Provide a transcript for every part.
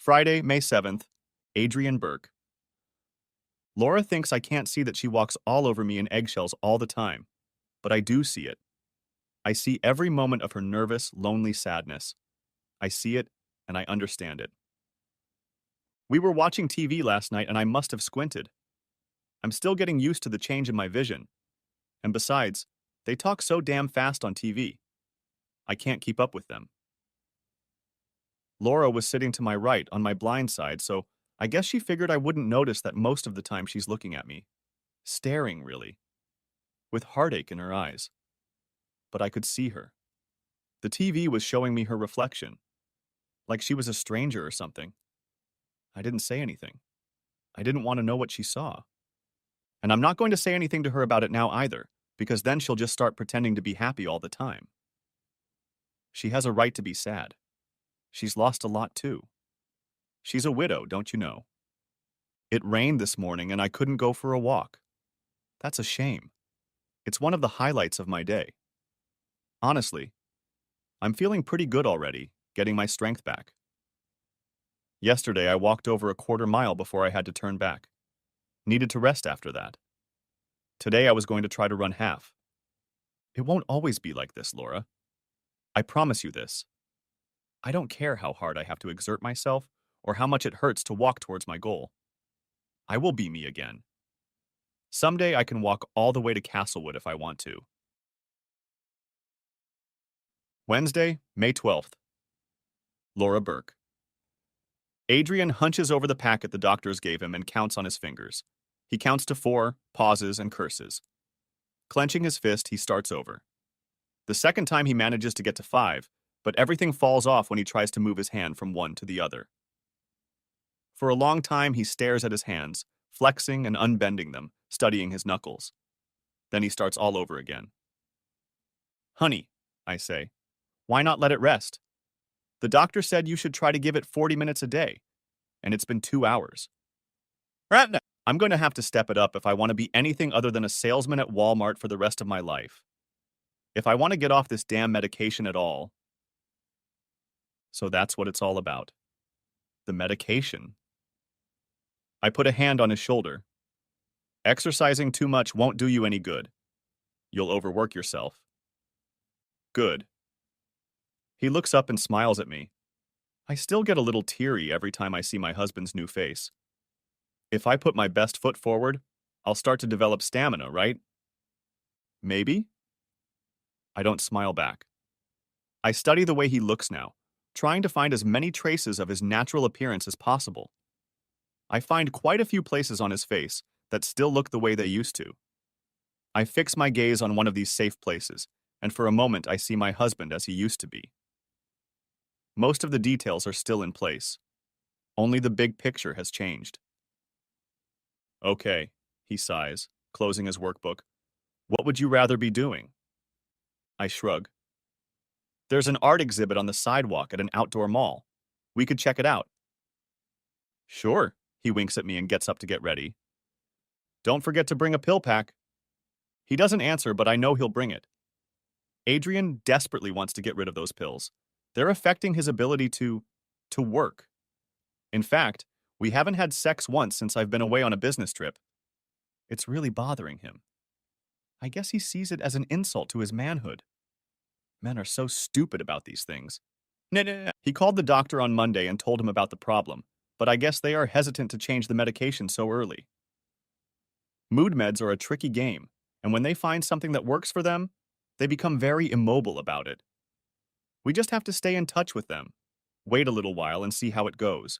Friday, May 7th, Adrian Burke. Laura thinks I can't see that she walks all over me in eggshells all the time, but I do see it. I see every moment of her nervous, lonely sadness. I see it, and I understand it. We were watching TV last night, and I must have squinted. I'm still getting used to the change in my vision. And besides, they talk so damn fast on TV. I can't keep up with them. Laura was sitting to my right on my blind side, so I guess she figured I wouldn't notice that most of the time she's looking at me. Staring, really. With heartache in her eyes. But I could see her. The TV was showing me her reflection. Like she was a stranger or something. I didn't say anything. I didn't want to know what she saw. And I'm not going to say anything to her about it now either, because then she'll just start pretending to be happy all the time. She has a right to be sad. She's lost a lot too. She's a widow, don't you know? It rained this morning and I couldn't go for a walk. That's a shame. It's one of the highlights of my day. Honestly, I'm feeling pretty good already, getting my strength back. Yesterday I walked over a quarter-mile before I had to turn back. Needed to rest after that. Today I was going to try to run half. It won't always be like this, Laura. I promise you this. I don't care how hard I have to exert myself or how much it hurts to walk towards my goal. I will be me again. Someday I can walk all the way to Castlewood if I want to. Wednesday, May 12th. Laura Burke. Adrian hunches over the packet the doctors gave him and counts on his fingers. He counts to 4, pauses, and curses. Clenching his fist, he starts over. The second time he manages to get to 5, but everything falls off when he tries to move his hand from one to the other. For a long time, he stares at his hands, flexing and unbending them, studying his knuckles. Then he starts all over again. Honey, I say, why not let it rest? The doctor said you should try to give it 40 minutes a day, and it's been 2 hours. I'm going to have to step it up if I want to be anything other than a salesman at Walmart for the rest of my life. If I want to get off this damn medication at all. So that's what it's all about. The medication. I put a hand on his shoulder. Exercising too much won't do you any good. You'll overwork yourself. Good. He looks up and smiles at me. I still get a little teary every time I see my husband's new face. If I put my best foot forward, I'll start to develop stamina, right? Maybe? I don't smile back. I study the way he looks now, trying to find as many traces of his natural appearance as possible. I find quite a few places on his face that still look the way they used to. I fix my gaze on one of these safe places, and for a moment I see my husband as he used to be. Most of the details are still in place. Only the big picture has changed. Okay, he sighs, closing his workbook. What would you rather be doing? I shrug. There's an art exhibit on the sidewalk at an outdoor mall. We could check it out. Sure, he winks at me and gets up to get ready. Don't forget to bring a pill pack. He doesn't answer, but I know he'll bring it. Adrian desperately wants to get rid of those pills. They're affecting his ability to work. In fact, we haven't had sex once since I've been away on a business trip. It's really bothering him. I guess he sees it as an insult to his manhood. Men are so stupid about these things. No. He called the doctor on Monday and told him about the problem, but I guess they are hesitant to change the medication so early. Mood meds are a tricky game, and when they find something that works for them, they become very immobile about it. We just have to stay in touch with them, wait a little while and see how it goes.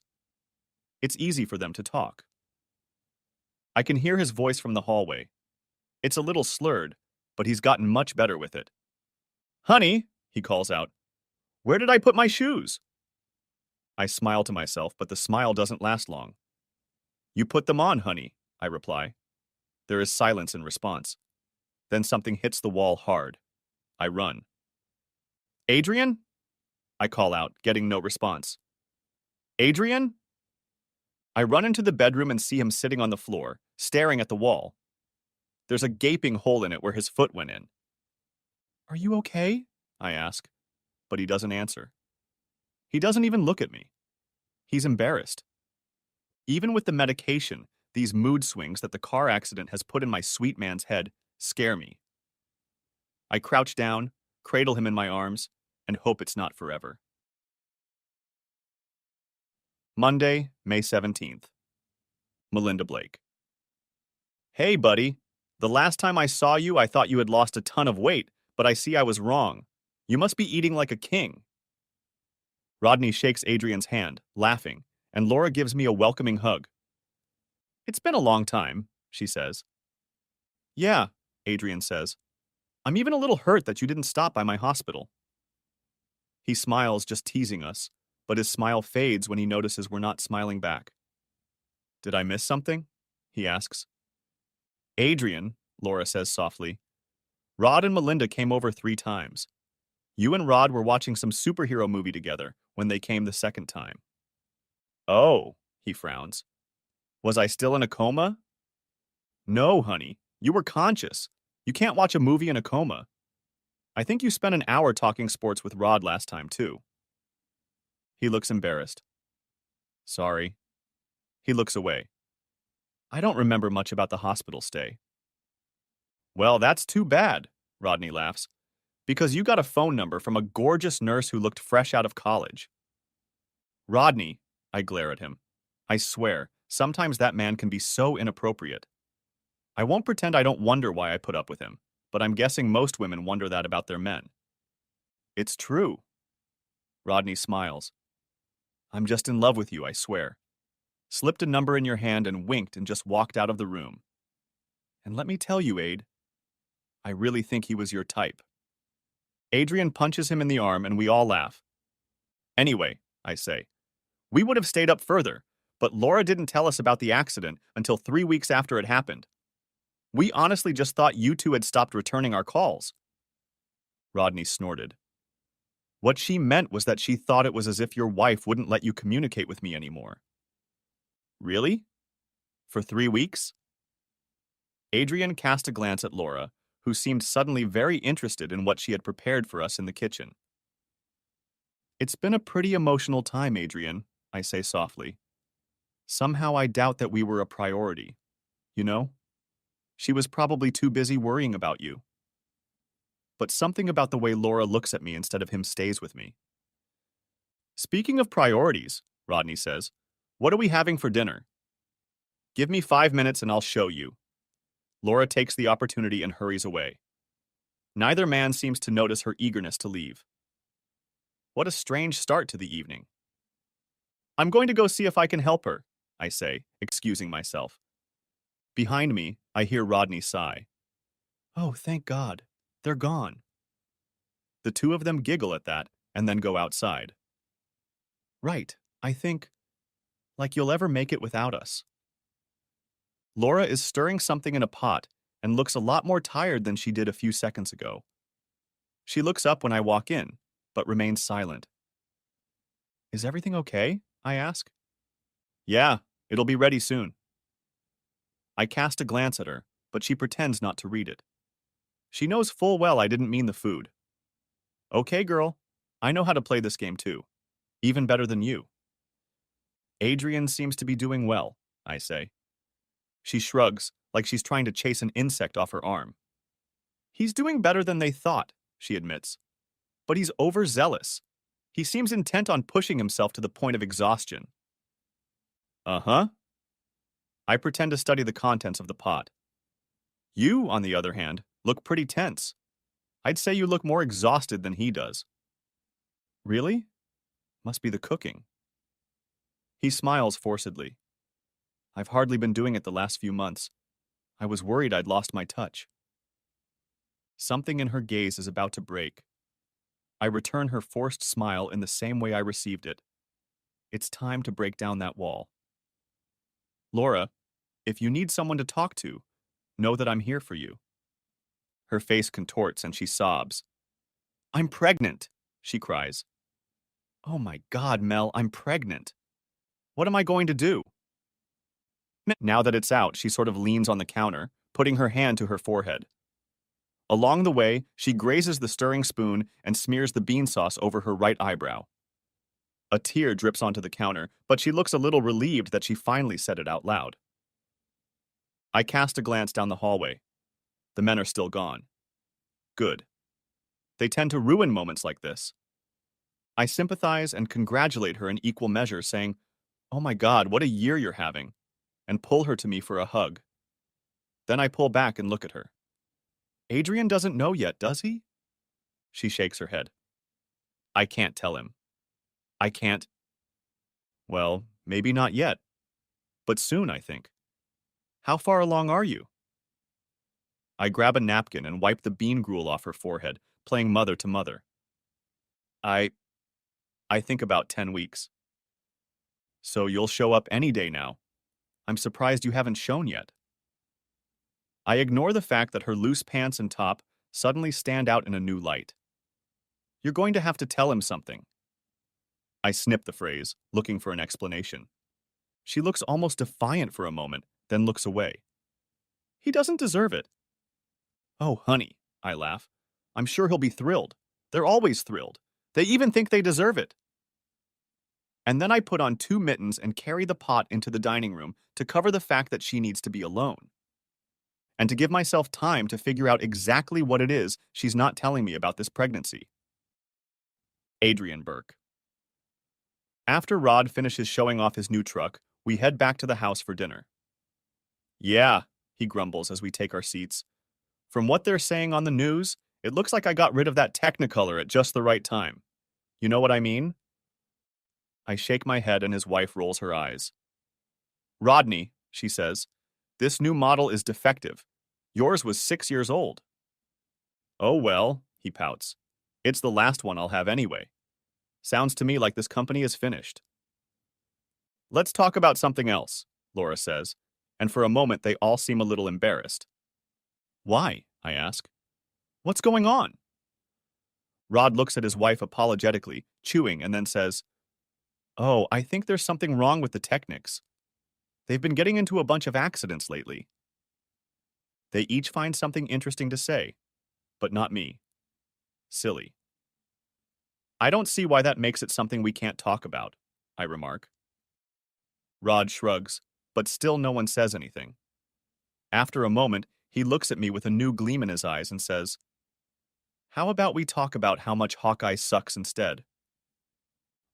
It's easy for them to talk. I can hear his voice from the hallway. It's a little slurred, but he's gotten much better with it. Honey, he calls out, where did I put my shoes? I smile to myself, but the smile doesn't last long. You put them on, honey, I reply. There is silence in response. Then something hits the wall hard. I run. Adrian? I call out, getting no response. Adrian? I run into the bedroom and see him sitting on the floor, staring at the wall. There's a gaping hole in it where his foot went in. Are you okay? I ask, but he doesn't answer. He doesn't even look at me. He's embarrassed. Even with the medication, these mood swings that the car accident has put in my sweet man's head scare me. I crouch down, cradle him in my arms, and hope it's not forever. Monday, May 17th. Melinda Blake. Hey, buddy. The last time I saw you, I thought you had lost a ton of weight, but I see I was wrong. You must be eating like a king. Rodney shakes Adrian's hand, laughing, and Laura gives me a welcoming hug. It's been a long time, she says. Yeah, Adrian says. I'm even a little hurt that you didn't stop by my hospital. He smiles, just teasing us, but his smile fades when he notices we're not smiling back. Did I miss something? He asks. Adrian, Laura says softly. Rod and Melinda came over 3 times. You and Rod were watching some superhero movie together when they came the second time. Oh, he frowns. Was I still in a coma? No, honey. You were conscious. You can't watch a movie in a coma. I think you spent an hour talking sports with Rod last time, too. He looks embarrassed. Sorry. He looks away. I don't remember much about the hospital stay. Well, that's too bad, Rodney laughs, because you got a phone number from a gorgeous nurse who looked fresh out of college. Rodney, I glare at him. I swear, sometimes that man can be so inappropriate. I won't pretend I don't wonder why I put up with him, but I'm guessing most women wonder that about their men. It's true. Rodney smiles. I'm just in love with you, I swear. Slipped a number in your hand and winked and just walked out of the room. And let me tell you, Aid, I really think he was your type. Adrian punches him in the arm and we all laugh. Anyway, I say, we would have stayed up further, but Laura didn't tell us about the accident until 3 weeks after it happened. We honestly just thought you two had stopped returning our calls. Rodney snorted. What she meant was that she thought it was as if your wife wouldn't let you communicate with me anymore. Really? For 3 weeks? Adrian cast a glance at Laura, who seemed suddenly very interested in what she had prepared for us in the kitchen. It's been a pretty emotional time, Adrian, I say softly. Somehow I doubt that we were a priority. You know? She was probably too busy worrying about you. But something about the way Laura looks at me instead of him stays with me. Speaking of priorities, Rodney says, what are we having for dinner? Give me 5 minutes and I'll show you. Laura takes the opportunity and hurries away. Neither man seems to notice her eagerness to leave. What a strange start to the evening. I'm going to go see if I can help her, I say, excusing myself. Behind me, I hear Rodney sigh. Oh, thank God. They're gone. The two of them giggle at that and then go outside. Right, I think, like you'll ever make it without us. Laura is stirring something in a pot and looks a lot more tired than she did a few seconds ago. She looks up when I walk in, but remains silent. Is everything okay? I ask. Yeah, it'll be ready soon. I cast a glance at her, but she pretends not to read it. She knows full well I didn't mean the food. Okay, girl, I know how to play this game too, even better than you. Adrian seems to be doing well, I say. She shrugs, like she's trying to chase an insect off her arm. He's doing better than they thought, she admits. But he's overzealous. He seems intent on pushing himself to the point of exhaustion. Uh-huh. I pretend to study the contents of the pot. You, on the other hand, look pretty tense. I'd say you look more exhausted than he does. Really? Must be the cooking. He smiles forcedly. I've hardly been doing it the last few months. I was worried I'd lost my touch. Something in her gaze is about to break. I return her forced smile in the same way I received it. It's time to break down that wall. Laura, if you need someone to talk to, know that I'm here for you. Her face contorts and she sobs. I'm pregnant, she cries. Oh my God, Mel, I'm pregnant. What am I going to do? Now that it's out, she sort of leans on the counter, putting her hand to her forehead. Along the way, she grazes the stirring spoon and smears the bean sauce over her right eyebrow. A tear drips onto the counter, but she looks a little relieved that she finally said it out loud. I cast a glance down the hallway. The men are still gone. Good. They tend to ruin moments like this. I sympathize and congratulate her in equal measure, saying, "Oh my God, what a year you're having," and pull her to me for a hug. Then I pull back and look at her. Adrian doesn't know yet, does he? She shakes her head. I can't tell him. I can't. Well, maybe not yet, but soon, I think. How far along are you? I grab a napkin and wipe the bean gruel off her forehead, playing mother to mother. I think about 10 weeks. So you'll show up any day now. I'm surprised you haven't shown yet. I ignore the fact that her loose pants and top suddenly stand out in a new light. You're going to have to tell him something. I snip the phrase, looking for an explanation. She looks almost defiant for a moment, then looks away. He doesn't deserve it. Oh, honey, I laugh. I'm sure he'll be thrilled. They're always thrilled. They even think they deserve it. And then I put on 2 mittens and carry the pot into the dining room to cover the fact that she needs to be alone. And to give myself time to figure out exactly what it is she's not telling me about this pregnancy. Adrian Burke. After Rod finishes showing off his new truck, we head back to the house for dinner. Yeah, he grumbles as we take our seats. From what they're saying on the news, it looks like I got rid of that Technicolor at just the right time. You know what I mean? I shake my head and his wife rolls her eyes. Rodney, she says, this new model is defective. Yours was 6 years old. Oh well, he pouts. It's the last one I'll have anyway. Sounds to me like this company is finished. Let's talk about something else, Laura says, and for a moment they all seem a little embarrassed. Why? I ask. What's going on? Rod looks at his wife apologetically, chewing, and then says, Oh, I think there's something wrong with the Technics. They've been getting into a bunch of accidents lately. They each find something interesting to say, but not me. Silly. I don't see why that makes it something we can't talk about, I remark. Rod shrugs, but still no one says anything. After a moment, he looks at me with a new gleam in his eyes and says, How about we talk about how much Hawkeye sucks instead?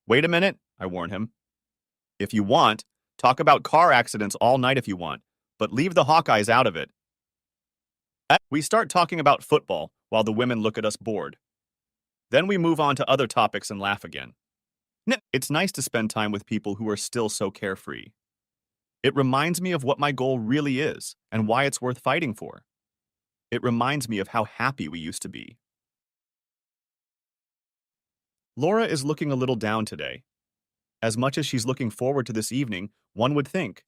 Wait a minute, I warn him. If you want, talk about car accidents all night if you want, but leave the Hawkeyes out of it. We start talking about football while the women look at us bored. Then we move on to other topics and laugh again. It's nice to spend time with people who are still so carefree. It reminds me of what my goal really is and why it's worth fighting for. It reminds me of how happy we used to be. Laura is looking a little down today. As much as she's looking forward to this evening, one would think.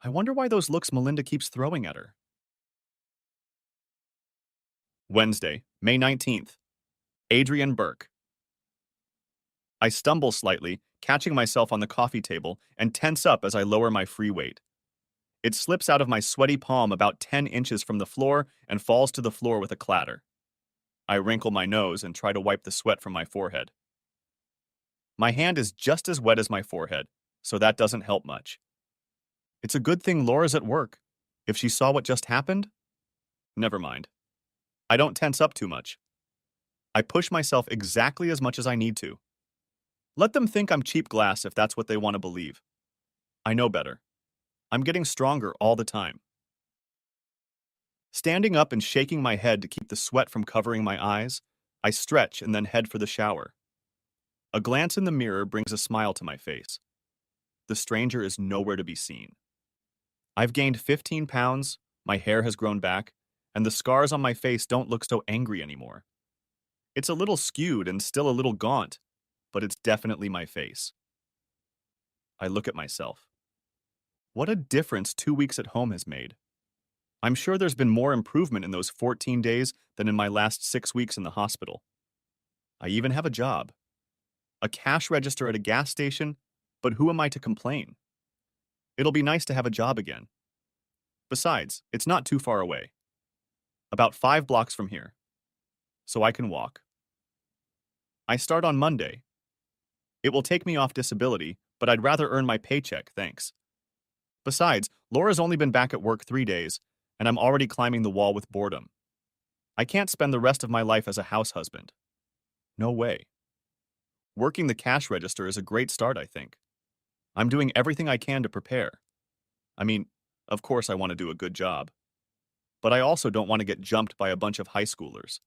I wonder why those looks Melinda keeps throwing at her. Wednesday, May 19th. Adrian Burke. I stumble slightly, catching myself on the coffee table, and tense up as I lower my free weight. It slips out of my sweaty palm about 10 inches from the floor and falls to the floor with a clatter. I wrinkle my nose and try to wipe the sweat from my forehead. My hand is just as wet as my forehead, so that doesn't help much. It's a good thing Laura's at work. If she saw what just happened, never mind. I don't tense up too much. I push myself exactly as much as I need to. Let them think I'm cheap glass if that's what they want to believe. I know better. I'm getting stronger all the time. Standing up and shaking my head to keep the sweat from covering my eyes, I stretch and then head for the shower. A glance in the mirror brings a smile to my face. The stranger is nowhere to be seen. I've gained 15 pounds, my hair has grown back, and the scars on my face don't look so angry anymore. It's a little skewed and still a little gaunt, but it's definitely my face. I look at myself. What a difference 2 weeks at home has made. I'm sure there's been more improvement in those 14 days than in my last 6 weeks in the hospital. I even have a job. A cash register at a gas station, but who am I to complain? It'll be nice to have a job again. Besides, it's not too far away. About 5 blocks from here. So I can walk. I start on Monday. It will take me off disability, but I'd rather earn my paycheck, thanks. Besides, Laura's only been back at work 3 days, and I'm already climbing the wall with boredom. I can't spend the rest of my life as a house husband. No way. Working the cash register is a great start, I think. I'm doing everything I can to prepare. I mean, of course I want to do a good job. But I also don't want to get jumped by a bunch of high schoolers.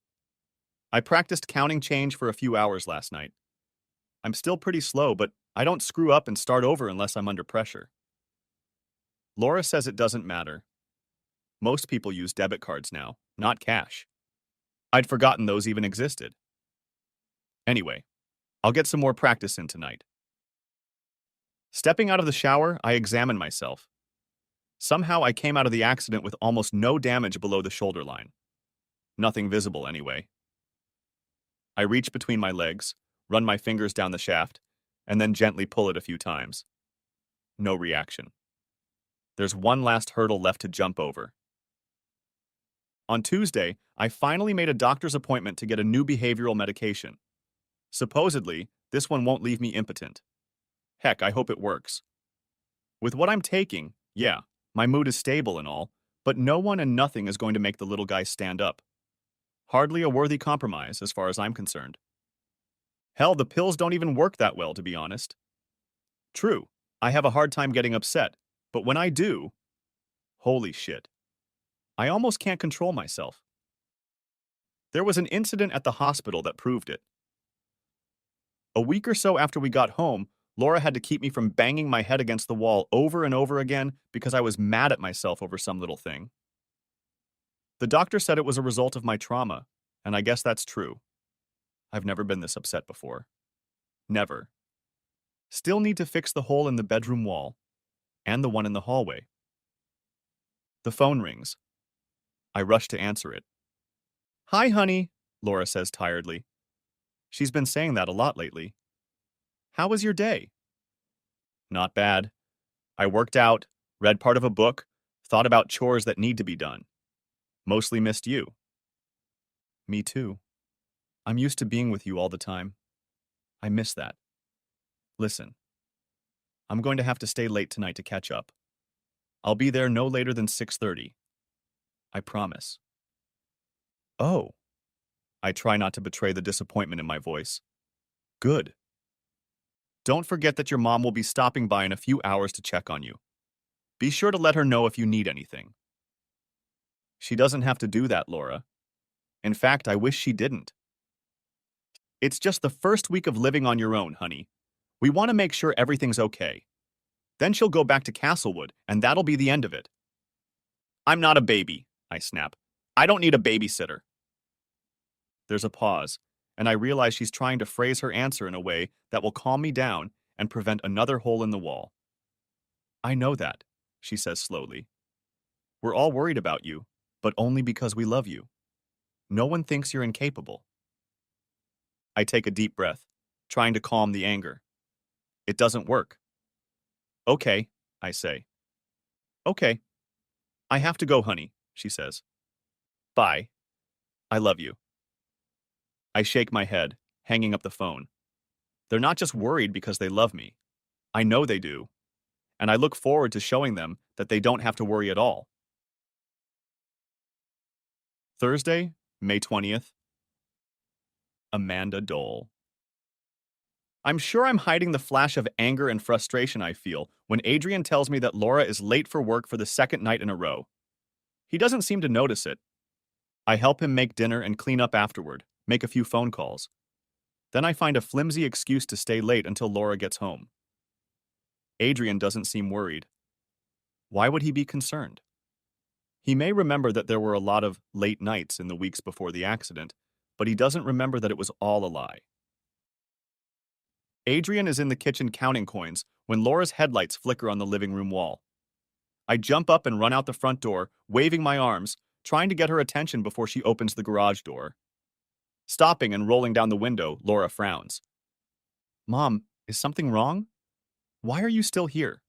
I practiced counting change for a few hours last night. I'm still pretty slow, but I don't screw up and start over unless I'm under pressure. Laura says it doesn't matter. Most people use debit cards now, not cash. I'd forgotten those even existed. Anyway, I'll get some more practice in tonight. Stepping out of the shower, I examine myself. Somehow I came out of the accident with almost no damage below the shoulder line. Nothing visible anyway. I reach between my legs, run my fingers down the shaft, and then gently pull it a few times. No reaction. There's one last hurdle left to jump over. On Tuesday, I finally made a doctor's appointment to get a new behavioral medication. Supposedly, this one won't leave me impotent. Heck, I hope it works. With what I'm taking, yeah, my mood is stable and all, but no one and nothing is going to make the little guy stand up. Hardly a worthy compromise, as far as I'm concerned. Hell, the pills don't even work that well, to be honest. True, I have a hard time getting upset, but when I do, holy shit. I almost can't control myself. There was an incident at the hospital that proved it. A week or so after we got home, Laura had to keep me from banging my head against the wall over and over again because I was mad at myself over some little thing. The doctor said it was a result of my trauma, and I guess that's true. I've never been this upset before. Never. Still need to fix the hole in the bedroom wall, and the one in the hallway. The phone rings. I rush to answer it. "Hi, honey," Laura says tiredly. She's been saying that a lot lately. "How was your day?" "Not bad. I worked out, read part of a book, thought about chores that need to be done. Mostly missed you." "Me too. I'm used to being with you all the time. I miss that. Listen, I'm going to have to stay late tonight to catch up. I'll be there no later than 6:30. I promise." "Oh." I try not to betray the disappointment in my voice. "Good. Don't forget that your mom will be stopping by in a few hours to check on you. Be sure to let her know if you need anything." "She doesn't have to do that, Laura. In fact, I wish she didn't. It's just the first week of living on your own, honey. We want to make sure everything's okay. Then she'll go back to Castlewood, and that'll be the end of it." "I'm not a baby," I snap. "I don't need a babysitter." There's a pause, and I realize she's trying to phrase her answer in a way that will calm me down and prevent another hole in the wall. "I know that," she says slowly. "We're all worried about you, but only because we love you. No one thinks you're incapable." I take a deep breath, trying to calm the anger. It doesn't work. "Okay," I say. "Okay. I have to go, honey," she says. "Bye. I love you." I shake my head, hanging up the phone. They're not just worried because they love me. I know they do. And I look forward to showing them that they don't have to worry at all. Thursday, May 20th. Amanda Dole. I'm sure I'm hiding the flash of anger and frustration I feel when Adrian tells me that Laura is late for work for the second night in a row. He doesn't seem to notice it. I help him make dinner and clean up afterward, make a few phone calls. Then I find a flimsy excuse to stay late until Laura gets home. Adrian doesn't seem worried. Why would he be concerned? He may remember that there were a lot of late nights in the weeks before the accident, but he doesn't remember that it was all a lie. Adrian is in the kitchen counting coins when Laura's headlights flicker on the living room wall. I jump up and run out the front door, waving my arms, trying to get her attention before she opens the garage door. Stopping and rolling down the window, Laura frowns. "Mom, is something wrong? Why are you still here?"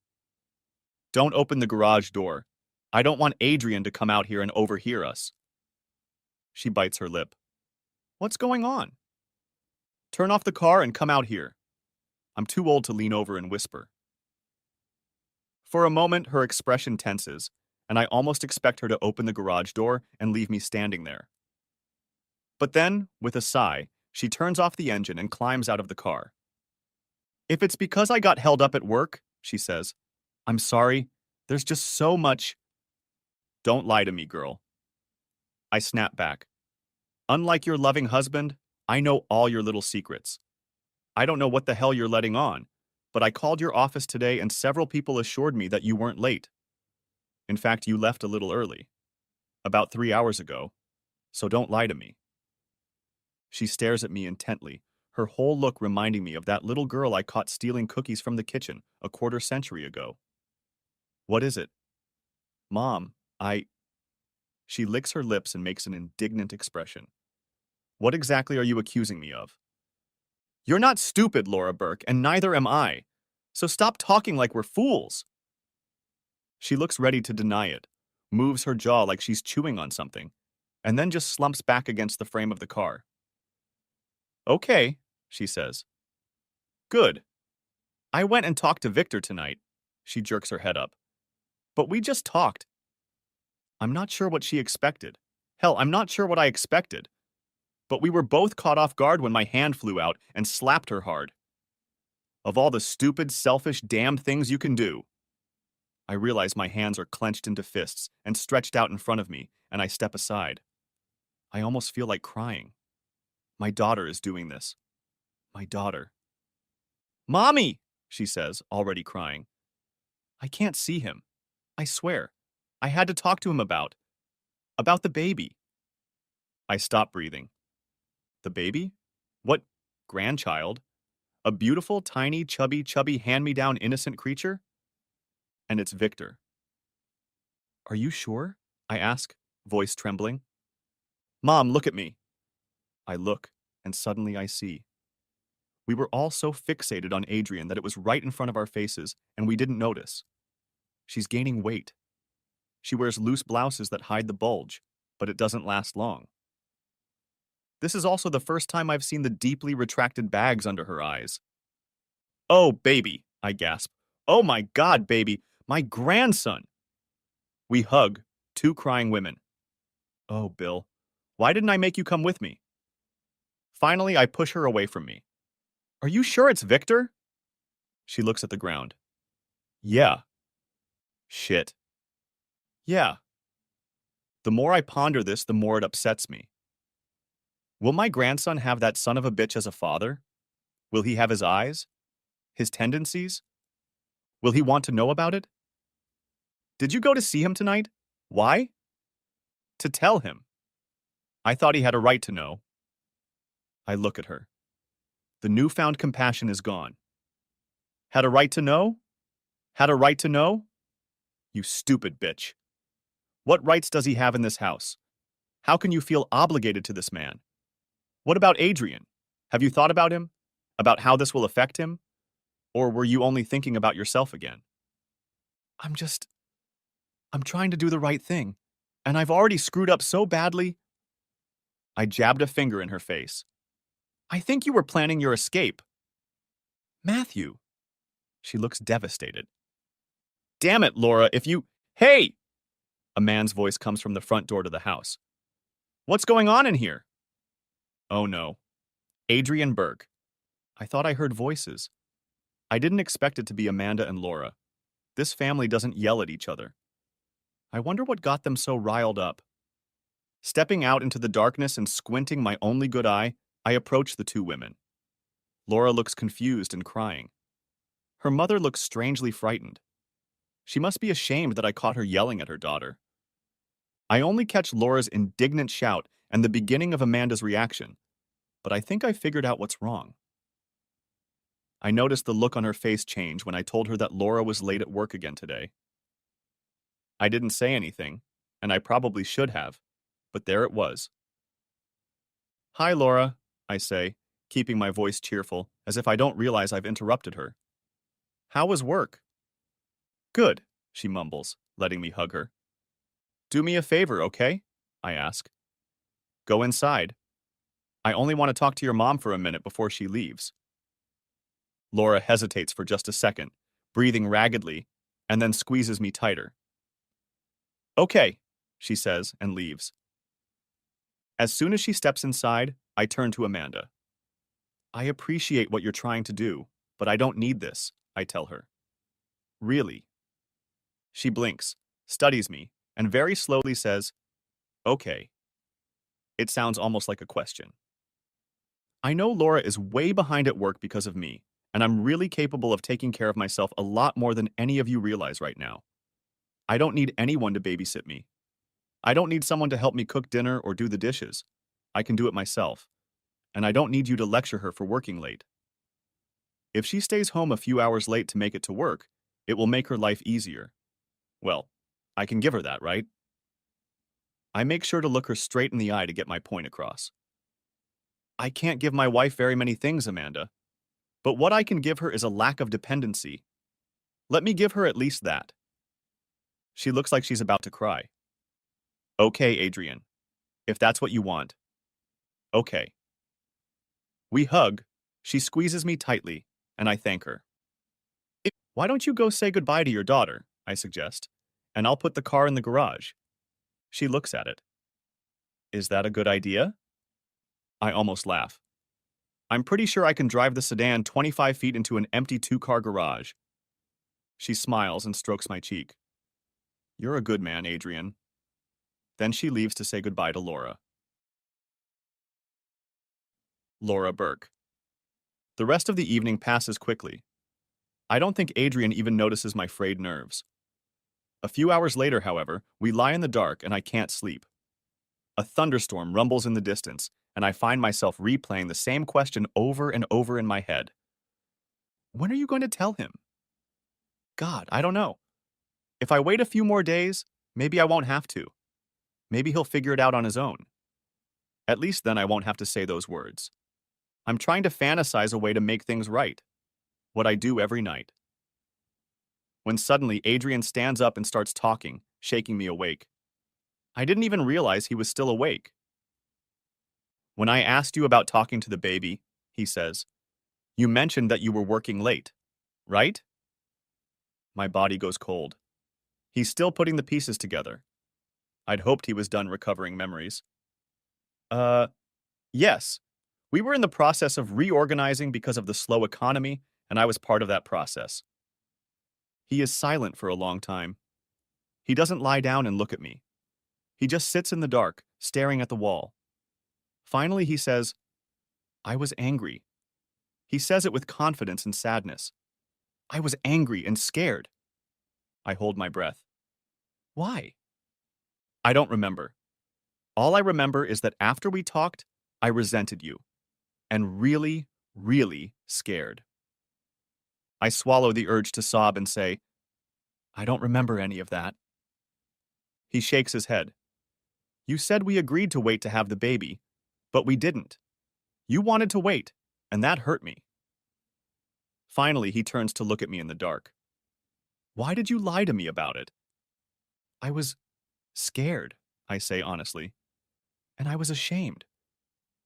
"Don't open the garage door. I don't want Adrian to come out here and overhear us." She bites her lip. "What's going on?" "Turn off the car and come out here." I'm too old to lean over and whisper. For a moment, her expression tenses, and I almost expect her to open the garage door and leave me standing there. But then, with a sigh, she turns off the engine and climbs out of the car. If it's because I got held up at work, she says, I'm sorry. There's just so much. Don't lie to me, girl. I snap back. Unlike your loving husband, I know all your little secrets. I don't know what the hell you're letting on, but I called your office today and several people assured me that you weren't late. In fact, you left a little early. About 3 hours ago. So don't lie to me. She stares at me intently, her whole look reminding me of that little girl I caught stealing cookies from the kitchen a quarter century ago. What is it? Mom, She licks her lips and makes an indignant expression. What exactly are you accusing me of? You're not stupid, Laura Burke, and neither am I. So stop talking like we're fools. She looks ready to deny it, moves her jaw like she's chewing on something, and then just slumps back against the frame of the car. Okay, she says. Good. I went and talked to Victor tonight. She jerks her head up. But we just talked. I'm not sure what she expected. Hell, I'm not sure what I expected. But we were both caught off guard when my hand flew out and slapped her hard. Of all the stupid, selfish, damn things you can do. I realize my hands are clenched into fists and stretched out in front of me, and I step aside. I almost feel like crying. My daughter is doing this. My daughter. Mommy, she says, already crying. I can't see him. I swear. I had to talk to him about the baby. I stop breathing. The baby? What grandchild? A beautiful, tiny, chubby, hand-me-down innocent creature? And it's Victor. Are you sure? I ask, voice trembling. Mom, look at me. I look, and suddenly I see. We were all so fixated on Adrian that it was right in front of our faces, and we didn't notice. She's gaining weight. She wears loose blouses that hide the bulge, but it doesn't last long. This is also the first time I've seen the deeply retracted bags under her eyes. Oh, baby, I gasp. Oh my God, baby, my grandson. We hug, two crying women. Oh, Bill, why didn't I make you come with me? Finally, I push her away from me. Are you sure it's Victor? She looks at the ground. Yeah. Shit. Yeah. The more I ponder this, the more it upsets me. Will my grandson have that son of a bitch as a father? Will he have his eyes? His tendencies? Will he want to know about it? Did you go to see him tonight? Why? To tell him. I thought he had a right to know. I look at her. The newfound compassion is gone. Had a right to know? Had a right to know? You stupid bitch. What rights does he have in this house? How can you feel obligated to this man? What about Adrian? Have you thought about him? About how this will affect him? Or were you only thinking about yourself again? I'm trying to do the right thing, and I've already screwed up so badly. I jabbed a finger in her face. I think you were planning your escape. Matthew. She looks devastated. Damn it, Laura, if you... Hey! A man's voice comes from the front door to the house. What's going on in here? Oh no. Adrian Burke. I thought I heard voices. I didn't expect it to be Amanda and Laura. This family doesn't yell at each other. I wonder what got them so riled up. Stepping out into the darkness and squinting my only good eye, I approach the two women. Laura looks confused and crying. Her mother looks strangely frightened. She must be ashamed that I caught her yelling at her daughter. I only catch Laura's indignant shout and the beginning of Amanda's reaction, but I think I figured out what's wrong. I noticed the look on her face change when I told her that Laura was late at work again today. I didn't say anything, and I probably should have, but there it was. Hi, Laura, I say, keeping my voice cheerful, as if I don't realize I've interrupted her. How was work? Good, she mumbles, letting me hug her. Do me a favor, okay? I ask. Go inside. I only want to talk to your mom for a minute before she leaves. Laura hesitates for just a second, breathing raggedly, and then squeezes me tighter. Okay, she says and leaves. As soon as she steps inside, I turn to Amanda. I appreciate what you're trying to do, but I don't need this, I tell her. Really? She blinks, studies me, and very slowly says, okay. It sounds almost like a question. I know Laura is way behind at work because of me, and I'm really capable of taking care of myself a lot more than any of you realize right now. I don't need anyone to babysit me. I don't need someone to help me cook dinner or do the dishes. I can do it myself, and I don't need you to lecture her for working late. If she stays home a few hours late to make it to work, it will make her life easier. Well, I can give her that, right? I make sure to look her straight in the eye to get my point across. I can't give my wife very many things, Amanda, but what I can give her is a lack of dependency. Let me give her at least that. She looks like she's about to cry. Okay, Adrian, if that's what you want. Okay. We hug, she squeezes me tightly, and I thank her. Why don't you go say goodbye to your daughter, I suggest, and I'll put the car in the garage. She looks at it. Is that a good idea? I almost laugh. I'm pretty sure I can drive the sedan 25 feet into an empty two-car garage. She smiles and strokes my cheek. You're a good man, Adrian. Then she leaves to say goodbye to Laura. Laura Burke. The rest of the evening passes quickly. I don't think Adrian even notices my frayed nerves. A few hours later, however, we lie in the dark and I can't sleep. A thunderstorm rumbles in the distance, and I find myself replaying the same question over and over in my head. When are you going to tell him? God, I don't know. If I wait a few more days, maybe I won't have to. Maybe he'll figure it out on his own. At least then I won't have to say those words. I'm trying to fantasize a way to make things right. What I do every night. When suddenly Adrian stands up and starts talking, shaking me awake. I didn't even realize he was still awake. When I asked you about talking to the baby, he says, you mentioned that you were working late, right? My body goes cold. He's still putting the pieces together. I'd hoped he was done recovering memories. Yes. We were in the process of reorganizing because of the slow economy, and I was part of that process. He is silent for a long time. He doesn't lie down and look at me. He just sits in the dark, staring at the wall. Finally, he says, I was angry. He says it with confidence and sadness. I was angry and scared. I hold my breath. Why? I don't remember. All I remember is that after we talked, I resented you. And really, really scared. I swallow the urge to sob and say, I don't remember any of that. He shakes his head. You said we agreed to wait to have the baby, but we didn't. You wanted to wait, and that hurt me. Finally, he turns to look at me in the dark. Why did you lie to me about it? I was scared, I say honestly, and I was ashamed.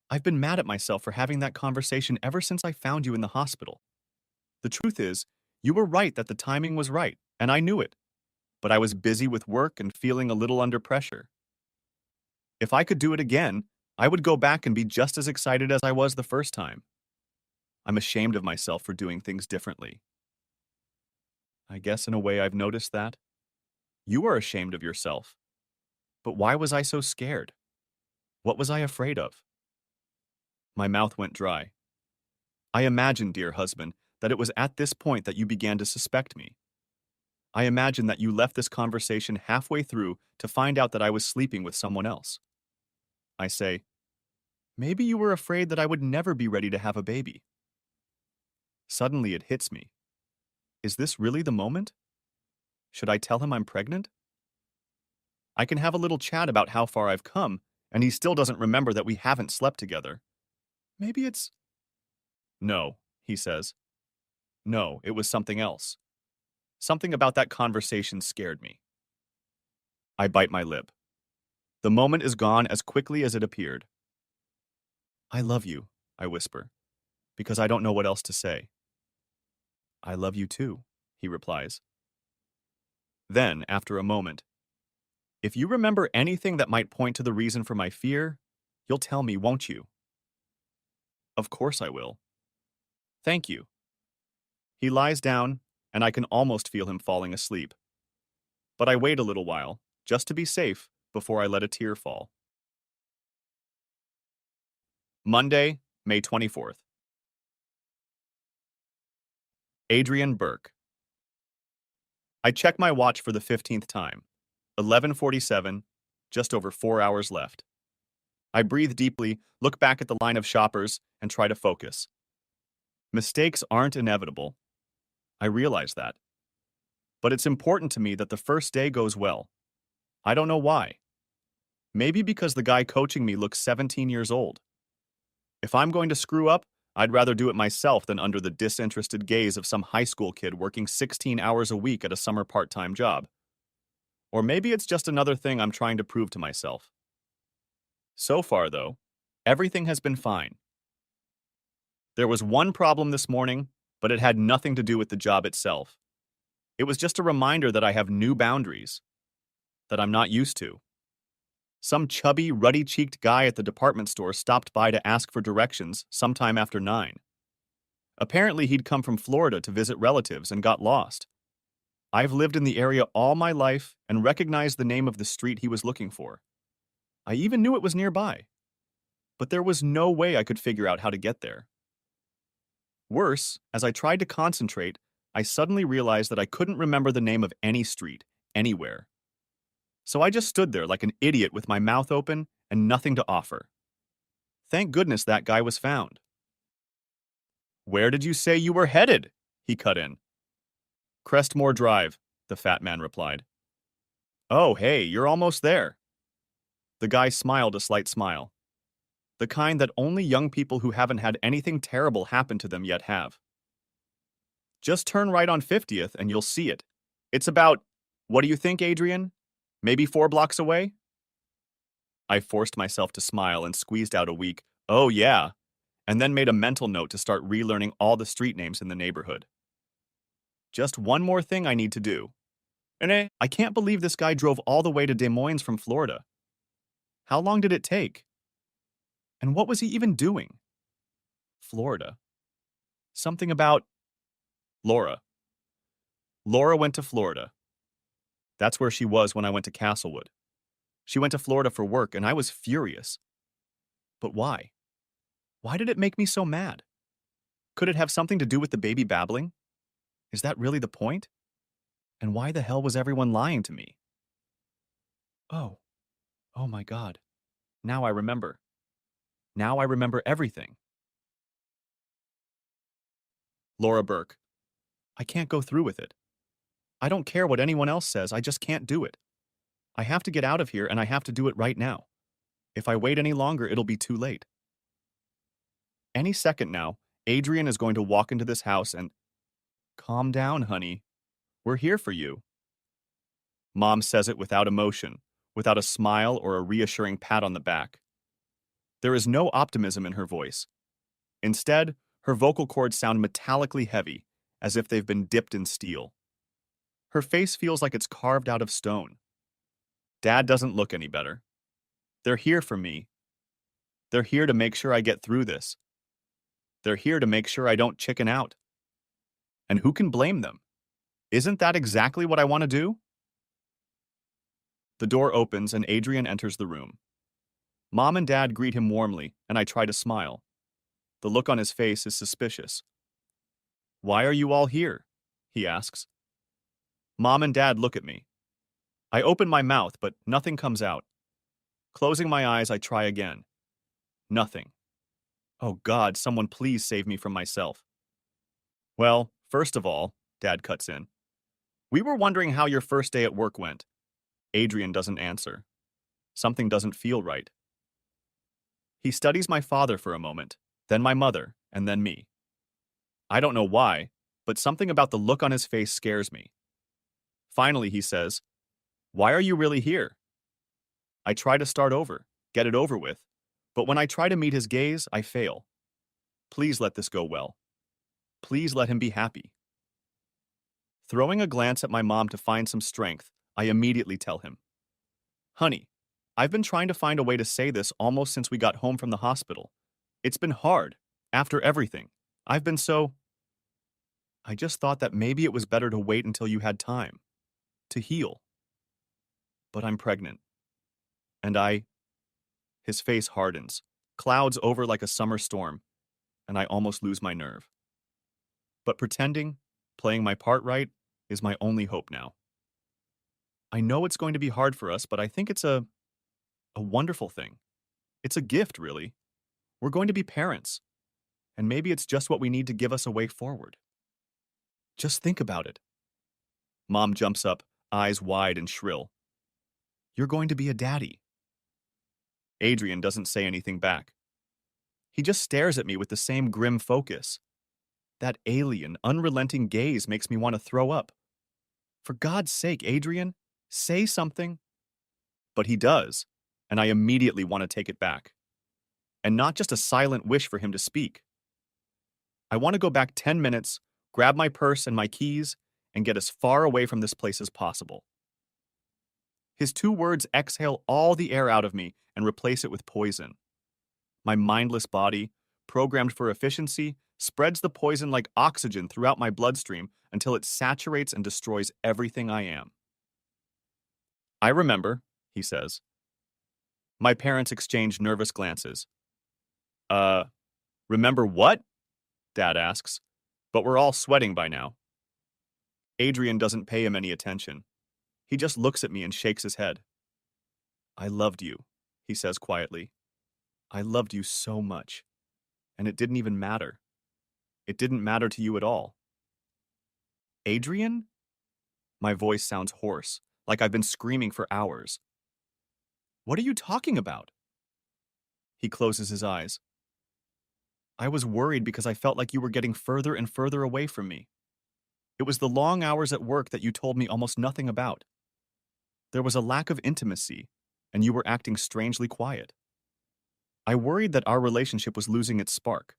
I've been mad at myself for having that conversation ever since I found you in the hospital. The truth is, you were right that the timing was right, and I knew it. But I was busy with work and feeling a little under pressure. If I could do it again, I would go back and be just as excited as I was the first time. I'm ashamed of myself for doing things differently. I guess in a way I've noticed that. You are ashamed of yourself. But why was I so scared? What was I afraid of? My mouth went dry. I imagined, dear husband, that it was at this point that you began to suspect me. I imagined that you left this conversation halfway through to find out that I was sleeping with someone else. I say, maybe you were afraid that I would never be ready to have a baby. Suddenly it hits me. Is this really the moment? Should I tell him I'm pregnant? I can have a little chat about how far I've come, and he still doesn't remember that we haven't slept together. Maybe it's... No, he says. No, it was something else. Something about that conversation scared me. I bite my lip. The moment is gone as quickly as it appeared. I love you, I whisper, because I don't know what else to say. I love you too, he replies. Then, after a moment, if you remember anything that might point to the reason for my fear, you'll tell me, won't you? Of course I will. Thank you. He lies down, and I can almost feel him falling asleep. But I wait a little while, just to be safe, before I let a tear fall. Monday, May 24th. Adrian Burke. I check my watch for the 15th time. 11:47, just over 4 hours left. I breathe deeply, look back at the line of shoppers, and try to focus. Mistakes aren't inevitable. I realize that. But it's important to me that the first day goes well. I don't know why. Maybe because the guy coaching me looks 17 years old. If I'm going to screw up, I'd rather do it myself than under the disinterested gaze of some high school kid working 16 hours a week at a summer part-time job. Or maybe it's just another thing I'm trying to prove to myself. So far, though, everything has been fine. There was one problem this morning, but it had nothing to do with the job itself. It was just a reminder that I have new boundaries that I'm not used to. Some chubby, ruddy-cheeked guy at the department store stopped by to ask for directions sometime after 9. Apparently, he'd come from Florida to visit relatives and got lost. I've lived in the area all my life and recognized the name of the street he was looking for. I even knew it was nearby. But there was no way I could figure out how to get there. Worse, as I tried to concentrate, I suddenly realized that I couldn't remember the name of any street, anywhere. So I just stood there like an idiot with my mouth open and nothing to offer. Thank goodness that guy was found. "Where did you say you were headed?" he cut in. "Crestmore Drive," the fat man replied. "Oh, hey, you're almost there." The guy smiled a slight smile. The kind that only young people who haven't had anything terrible happen to them yet have. "Just turn right on 50th and you'll see it. It's about, what do you think, Adrian? Maybe 4 blocks away?" I forced myself to smile and squeezed out a weak, "Oh yeah," and then made a mental note to start relearning all the street names in the neighborhood. Just one more thing I need to do. And I can't believe this guy drove all the way to Des Moines from Florida. How long did it take? And what was he even doing? Florida. Something about Laura. Laura went to Florida. That's where she was when I went to Castlewood. She went to Florida for work, and I was furious. But why? Why did it make me so mad? Could it have something to do with the baby babbling? Is that really the point? And why the hell was everyone lying to me? Oh, oh my God. Now I remember. Now I remember everything. Laura Burke. I can't go through with it. I don't care what anyone else says, I just can't do it. I have to get out of here and I have to do it right now. If I wait any longer, it'll be too late. Any second now, Adrian is going to walk into this house and... Calm down, honey. We're here for you. Mom says it without emotion, without a smile or a reassuring pat on the back. There is no optimism in her voice. Instead, her vocal cords sound metallically heavy, as if they've been dipped in steel. Her face feels like it's carved out of stone. Dad doesn't look any better. They're here for me. They're here to make sure I get through this. They're here to make sure I don't chicken out. And who can blame them? Isn't that exactly what I want to do? The door opens and Adrian enters the room. Mom and Dad greet him warmly, and I try to smile. The look on his face is suspicious. "Why are you all here?" he asks. Mom and Dad look at me. I open my mouth, but nothing comes out. Closing my eyes, I try again. Nothing. Oh God, someone please save me from myself. "Well, first of all," Dad cuts in, "we were wondering how your first day at work went." Adrian doesn't answer. Something doesn't feel right. He studies my father for a moment, then my mother, and then me. I don't know why, but something about the look on his face scares me. Finally, he says, "Why are you really here?" I try to start over, get it over with, but when I try to meet his gaze, I fail. Please let this go well. Please let him be happy. Throwing a glance at my mom to find some strength, I immediately tell him, Honey, I've been trying to find a way to say this almost since we got home from the hospital. It's been hard. After everything. I've been so. I just thought that maybe it was better to wait until you had time. To heal. But I'm pregnant. And I. His face hardens. Clouds over like a summer storm. And I almost lose my nerve. But pretending, playing my part right, is my only hope now. I know it's going to be hard for us, but I think it's a wonderful thing. It's a gift, really. We're going to be parents. And maybe it's just what we need to give us a way forward. Just think about it. Mom jumps up, eyes wide and shrill. You're going to be a daddy. Adrian doesn't say anything back. He just stares at me with the same grim focus. That alien, unrelenting gaze makes me want to throw up. For God's sake, Adrian, say something. But he does, and I immediately want to take it back. And not just a silent wish for him to speak. I want to go back 10 minutes, grab my purse and my keys, and get as far away from this place as possible. His 2 words exhale all the air out of me and replace it with poison. My mindless body, programmed for efficiency, spreads the poison like oxygen throughout my bloodstream until it saturates and destroys everything I am. I remember, he says. My parents exchange nervous glances. Remember what? Dad asks, but we're all sweating by now. Adrian doesn't pay him any attention. He just looks at me and shakes his head. I loved you, he says quietly. I loved you so much. And it didn't even matter. It didn't matter to you at all. Adrian? My voice sounds hoarse, like I've been screaming for hours. What are you talking about? He closes his eyes. I was worried because I felt like you were getting further and further away from me. It was the long hours at work that you told me almost nothing about. There was a lack of intimacy, and you were acting strangely quiet. I worried that our relationship was losing its spark.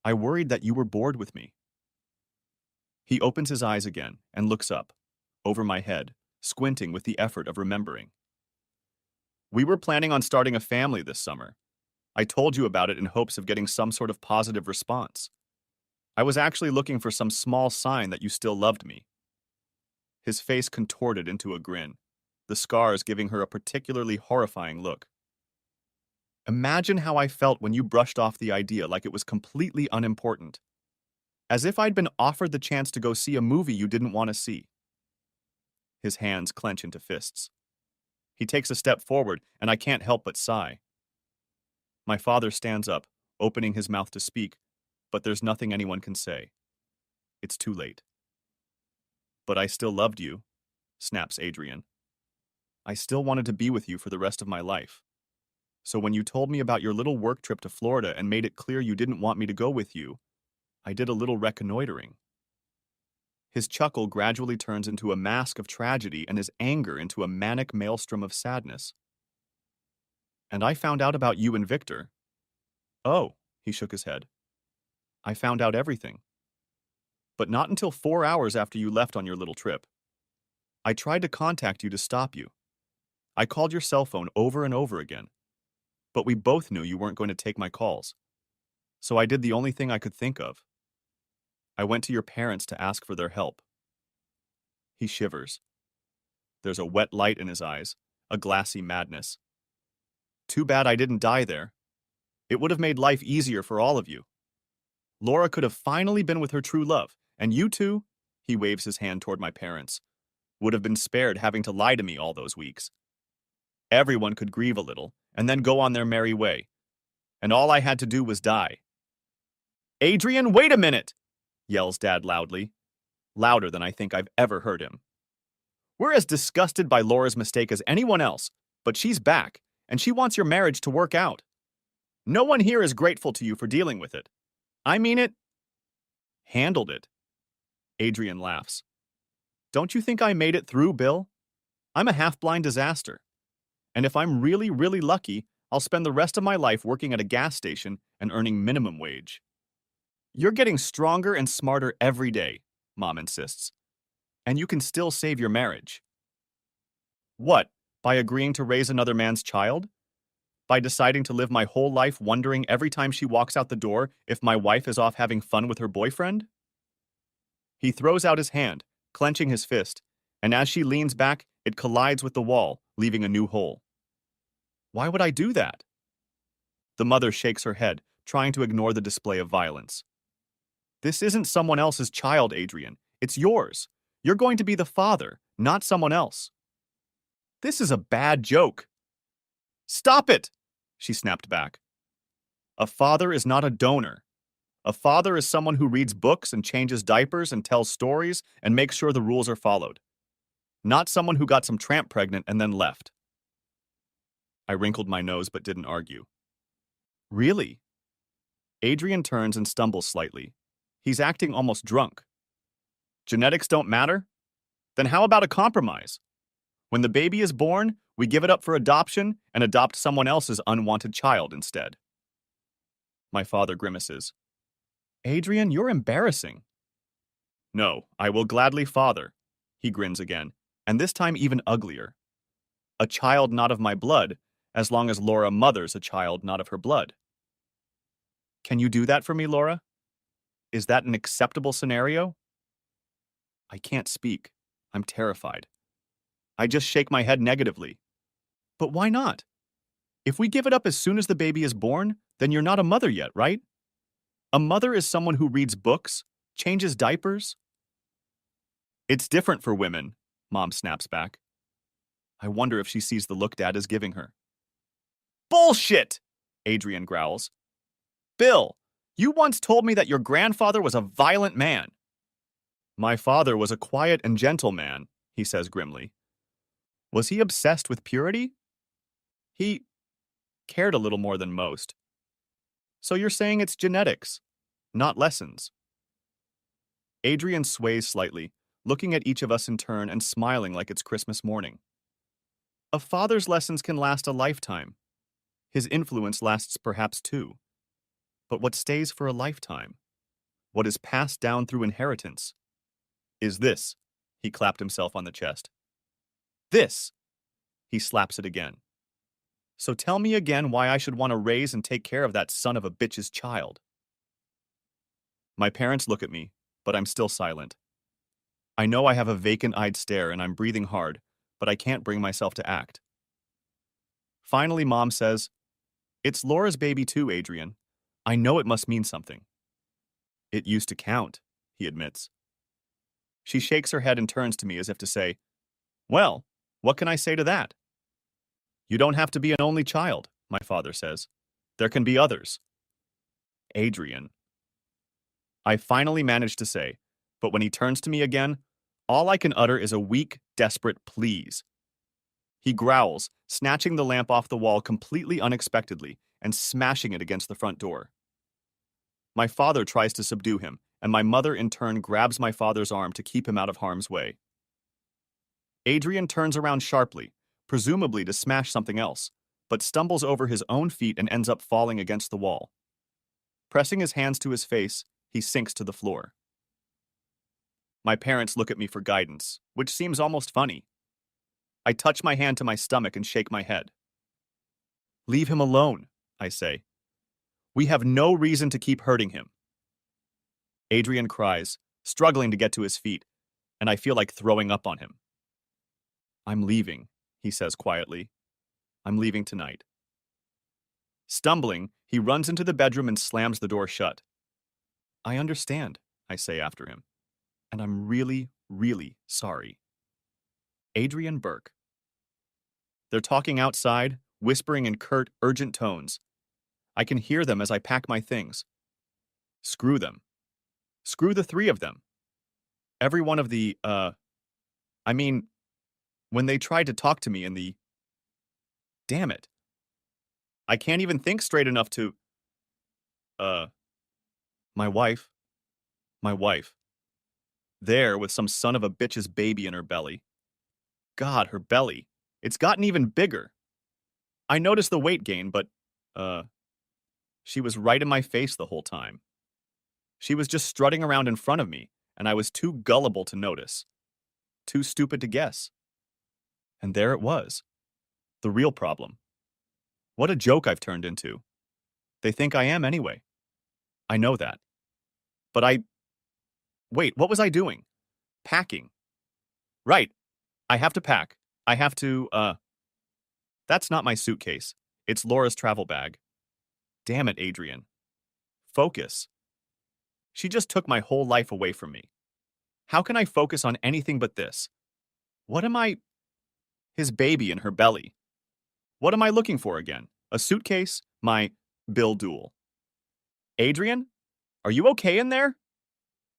I worried that you were bored with me. He opens his eyes again and looks up, over my head, squinting with the effort of remembering. We were planning on starting a family this summer. I told you about it in hopes of getting some sort of positive response. I was actually looking for some small sign that you still loved me. His face contorted into a grin, the scars giving her a particularly horrifying look. Imagine how I felt when you brushed off the idea like it was completely unimportant. As if I'd been offered the chance to go see a movie you didn't want to see. His hands clench into fists. He takes a step forward, and I can't help but sigh. My father stands up, opening his mouth to speak, but there's nothing anyone can say. It's too late. But I still loved you, snaps Adrian. I still wanted to be with you for the rest of my life. So when you told me about your little work trip to Florida and made it clear you didn't want me to go with you, I did a little reconnoitering. His chuckle gradually turns into a mask of tragedy and his anger into a manic maelstrom of sadness. And I found out about you and Victor. Oh, he shook his head. I found out everything. But not until 4 hours after you left on your little trip. I tried to contact you to stop you. I called your cell phone over and over again. But we both knew you weren't going to take my calls. So I did the only thing I could think of. I went to your parents to ask for their help. He shivers. There's a wet light in his eyes, a glassy madness. Too bad I didn't die there. It would have made life easier for all of you. Laura could have finally been with her true love, and you two, he waves his hand toward my parents, would have been spared having to lie to me all those weeks. Everyone could grieve a little, and then go on their merry way. And all I had to do was die. Adrian, wait a minute! Yells Dad loudly, louder than I think I've ever heard him. We're as disgusted by Laura's mistake as anyone else, but she's back, and she wants your marriage to work out. No one here is grateful to you for dealing with it. I mean it. Handled it. Adrian laughs. Don't you think I made it through, Bill? I'm a half-blind disaster. And if I'm really, really lucky, I'll spend the rest of my life working at a gas station and earning minimum wage. You're getting stronger and smarter every day, Mom insists. and you can still save your marriage. What? By agreeing to raise another man's child? By deciding to live my whole life wondering every time she walks out the door if my wife is off having fun with her boyfriend? He throws out his hand, clenching his fist, and as she leans back, it collides with the wall, leaving a new hole. Why would I do that? The mother shakes her head, trying to ignore the display of violence. This isn't someone else's child, Adrian. It's yours. You're going to be the father, not someone else. This is a bad joke. Stop it, she snapped back. A father is not a donor. A father is someone who reads books and changes diapers and tells stories and makes sure the rules are followed. Not someone who got some tramp pregnant and then left. I wrinkled my nose but didn't argue. Really? Adrian turns and stumbles slightly. He's acting almost drunk. Genetics don't matter? Then how about a compromise? When the baby is born, we give it up for adoption and adopt someone else's unwanted child instead. My father grimaces. Adrian, you're embarrassing. No, I will gladly father. He grins again, and this time even uglier. A child not of my blood, as long as Laura mothers a child not of her blood. Can you do that for me, Laura? Is that an acceptable scenario? I can't speak. I'm terrified. I just shake my head negatively. But why not? If we give it up as soon as the baby is born, then you're not a mother yet, right? A mother is someone who reads books, changes diapers. It's different for women, Mom snaps back. I wonder if she sees the look Dad is giving her. Bullshit! Adrian growls. Bill, you once told me that your grandfather was a violent man. My father was a quiet and gentle man, he says grimly. Was he obsessed with purity? He cared a little more than most. So you're saying it's genetics, not lessons. Adrian sways slightly, looking at each of us in turn and smiling like it's Christmas morning. A father's lessons can last a lifetime. His influence lasts perhaps two. But what stays for a lifetime, what is passed down through inheritance, is this. He clapped himself on the chest. This. He slaps it again. So tell me again why I should want to raise and take care of that son of a bitch's child. My parents look at me, but I'm still silent. I know I have a vacant-eyed stare and I'm breathing hard, but I can't bring myself to act. Finally, Mom says, It's Laura's baby too, Adrian. I know it must mean something. It used to count, he admits. She shakes her head and turns to me as if to say, Well, what can I say to that? You don't have to be an only child, my father says. There can be others. Adrian. I finally manage to say, but when he turns to me again, all I can utter is a weak, desperate please. He growls, snatching the lamp off the wall completely unexpectedly and smashing it against the front door. My father tries to subdue him, and my mother in turn grabs my father's arm to keep him out of harm's way. Adrian turns around sharply, presumably to smash something else, but stumbles over his own feet and ends up falling against the wall. Pressing his hands to his face, he sinks to the floor. My parents look at me for guidance, which seems almost funny. I touch my hand to my stomach and shake my head. Leave him alone, I say. We have no reason to keep hurting him. Adrian cries, struggling to get to his feet, and I feel like throwing up on him. I'm leaving, he says quietly. I'm leaving tonight. Stumbling, he runs into the bedroom and slams the door shut. I understand, I say after him, and I'm really, really sorry. Adrian Burke. They're talking outside, whispering in curt, urgent tones. I can hear them as I pack my things. Screw them. Screw the three of them. Every one of the, when they tried to talk to me in the... Damn it. I can't even think straight enough to... My wife. My wife. There with some son of a bitch's baby in her belly. God, her belly. It's gotten even bigger. I noticed the weight gain, but, she was right in my face the whole time. She was just strutting around in front of me, and I was too gullible to notice. too stupid to guess. And there it was. The real problem. What a joke I've turned into. They think I am anyway. I know that. But wait, what was I doing? Packing. Right. I have to pack. I have to, That's not my suitcase. It's Laura's travel bag. Damn it, Adrian. Focus. She just took my whole life away from me. How can I focus on anything but this? What am I? His baby in her belly. What am I looking for again? A suitcase? My Bill Duel. Adrian? Are you okay in there?